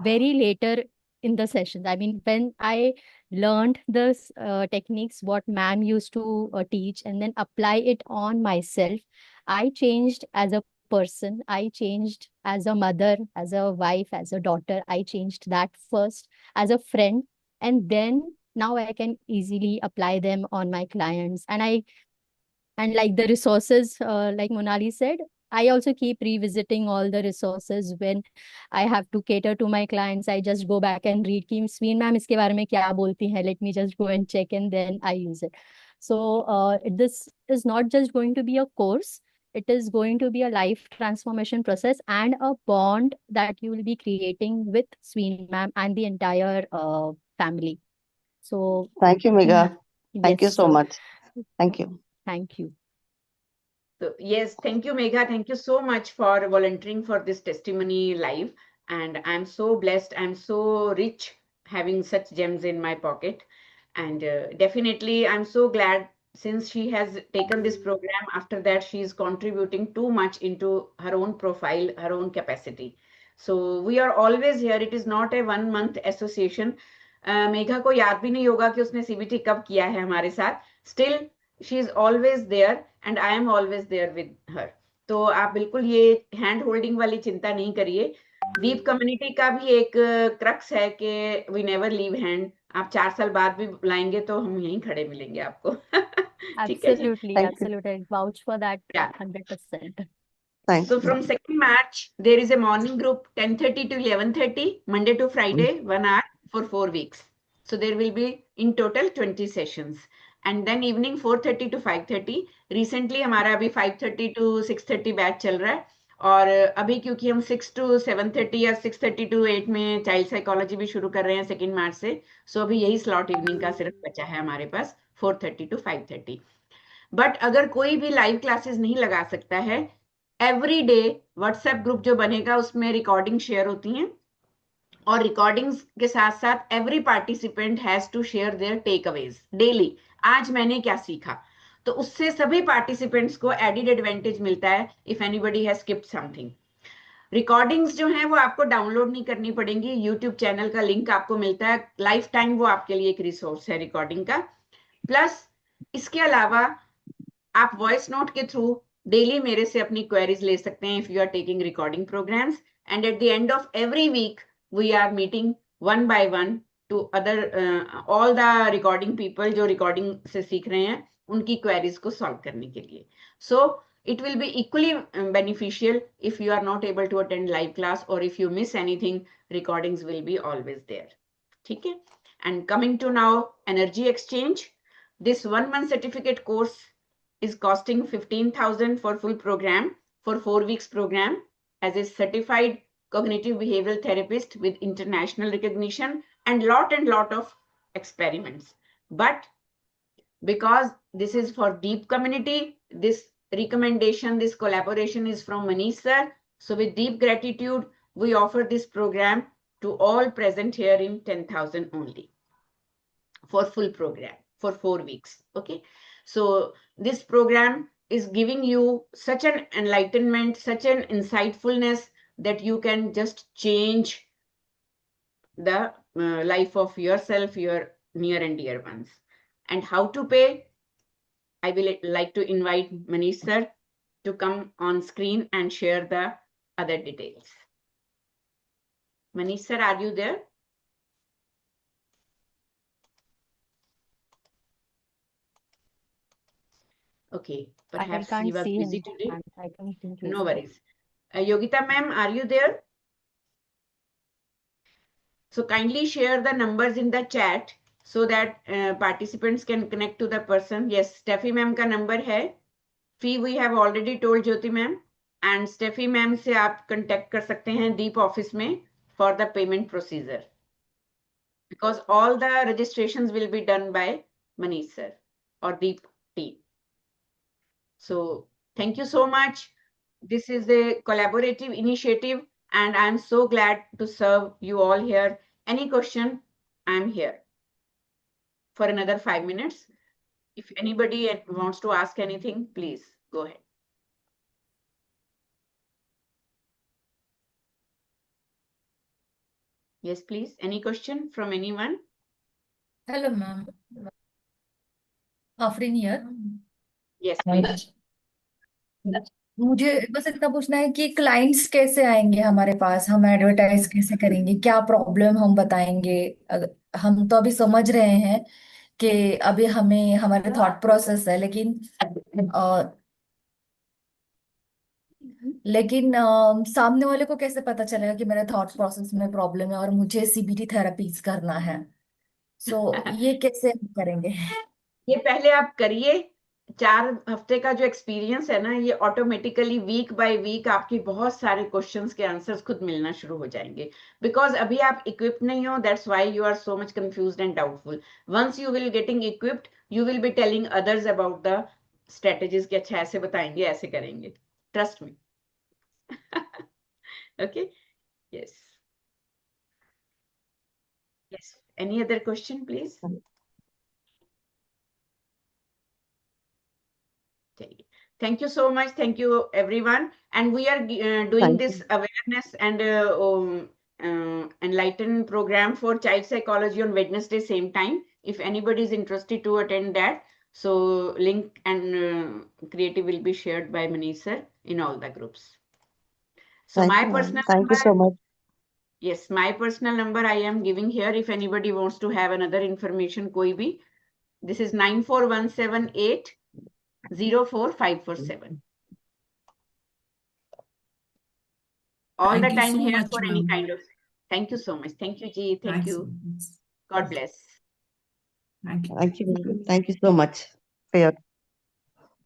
very later in the sessions. I mean, when I learned this techniques, what ma'am used to teach, and then apply it on myself, I changed as a person. I changed as a mother, as a wife, as a daughter. I changed that first, as a friend, and then now I can easily apply them on my clients. And like the resources, like Monali said, I also keep revisiting all the resources when I have to cater to my clients. I just go back and read कि Sween ma'am इसके बारे में क्या बोलती हैं. Let me just go and check, and then I use it. So this is not just going to be a course. It is going to be a life transformation process and a bond that you will be creating with Sween ma'am and the entire family. So thank you, Megha. Thank you yes, so much. Thank you. Thank you. So yes, thank you, Megha. Thank you so much for volunteering for this testimony live. And I'm so blessed. I'm so rich having such gems in my pocket. And definitely, I'm so glad since she has taken this program. After that, she is contributing too much into her own profile, her own capacity. So we are always here. It is not a 1 month association. Megha को याद भी नहीं होगा कि उसने CBT कब किया है हमारे साथ. Still, she is always there and I am always there with her. तो आप बिल्कुल ये hand holding वाली चिंता नहीं करिए. Weave community का भी एक क्रक्स है कि we never leave hand. आप 4 साल बाद भी बुलाएंगे तो हम यहीं खड़े मिलेंगे आपको। ठीक है जी? Absolutely, Thank you. absolutely. I vouch for that Yeah. 100%. Thank So you. from 2nd March, there is a morning group 10:30 to 11:30, Monday to Friday, 1 hour for 4 weeks. So there will be in total 20 sessions. And then evening 4:30 to 5:30. Recently हमारा अभी 5:30 to 6:30 batch चल रहा है. और अभी क्योंकि हम 6 to 7:30 या 6:30 to 8 में चाइल्ड साइकोलॉजी भी शुरू कर रहे हैं 2nd मार्च से. सो अभी यही स्लॉट इवनिंग का सिर्फ बचा है हमारे पास 4:30 to 5:30. बट अगर कोई भी लाइव क्लासेस नहीं लगा सकता है, एवरी डे व्हाट्सएप ग्रुप जो बनेगा उसमें रिकॉर्डिंग शेयर होती हैं, और रिकॉर्डिंग्स के साथ साथ every participant has to share their takeaways daily. आज मैंने क्या सीखा, तो उससे सभी पार्टिसिपेंट्स को एडिड एडवांटेज मिलता है if anybody has skipped something. Recordings जो हैं वो आपको डाउनलोड नहीं करनी पड़ेंगी, यूट्यूब चैनल का लिंक आपको मिलता है लाइफ टाइम, वो आपके लिए एक रिसोर्स है रिकॉर्डिंग का. प्लस इसके अलावा आप वॉइस नोट के थ्रू डेली मेरे से अपनी क्वेरीज ले सकते हैं if you are taking recording programs. And at the end of every week we are meeting one by one to other all the recording people जो रिकॉर्डिंग से सीख रहे हैं उनकी क्वेरीज को सॉल्व करने के लिए. सो it will be equally beneficial if you are not able to attend live class, or if you miss anything, recordings will be always there. ठीक है? And coming to now energy exchange, this 1 month certificate course is costing 15,000 for full program, for 4 weeks program, as a certified cognitive behavioral therapist with international recognition and lot of experiments. But because this is for deep community, this recommendation, this collaboration is from Manish sir. So with deep gratitude, we offer this program to all present here in 10,000 only for full program for 4 weeks. Okay. So this program is giving you such an enlightenment, such an insightfulness that you can just change the life of yourself, your near and dear ones. And how to pay? I will like to invite Manish sir to come on screen and share the other details. Manish sir, are you there? Okay, perhaps can't he was see busy him. today. I don't think he's No there. worries. Yogita ma'am, are you there? So kindly share the numbers in the chat so that participants can connect to the person. Yes, Steffi ma'am का number है. Fee we have already told Jyoti ma'am, and Steffi ma'am से आप contact कर सकते हैं Deep office में for the payment procedure, because all the registrations will be done by Manish sir or Deep team. So thank you so much. This is a collaborative initiative, and I'm so glad to serve you all here. Any question? I'm here for another 5 minutes. If anybody wants to ask anything, please go ahead. Yes, please. Any question from anyone? Hello, ma'am. Afrin here. Yes, please. मुझे बस इतना पूछना है कि clients कैसे आएंगे हमारे पास, हम एडवर्टाइज कैसे करेंगे, क्या प्रॉब्लम हम बताएंगे? हम तो अभी समझ रहे हैं कि अभी हमें हमारे थॉट प्रोसेस है, लेकिन सामने वाले को कैसे पता चलेगा कि मेरे थॉट प्रोसेस में प्रॉब्लम है और मुझे सीबीटी थेरेपीज करना है? सो ये कैसे हम करेंगे? ये पहले आप करिए. 4 हफ्ते का जो एक्सपीरियंस है ना, ये ऑटोमेटिकली वीक बाय वीक आपकी बहुत सारे क्वेश्चंस के आंसर्स खुद मिलना शुरू हो जाएंगे. बिकॉज अभी आप इक्विप्ड नहीं हो, that's why you are so much confused and doubtful. Once you will getting equipped, you will be telling others about the strategies कि अच्छा ऐसे बताएंगे, ऐसे करेंगे. Trust me. Okay. Yes. Yes. Any other question, please? Thank you so much. Thank you, everyone. And we are doing this awareness and enlighten program for child psychology on Wednesday, same time. If anybody is interested to attend that, so link and creative will be shared by Manish sir in all the groups. So my personal Thank you so much. Yes, my personal number I am giving here. If anybody wants to have another information, koi bhi. This is 94178 04547. All Thank the you time so here much, for any ma'am. kind of. Thank you so much. Thank you, Ji. Thank Thanks. you. God bless. Thank you. Thank you. Thank you so much for your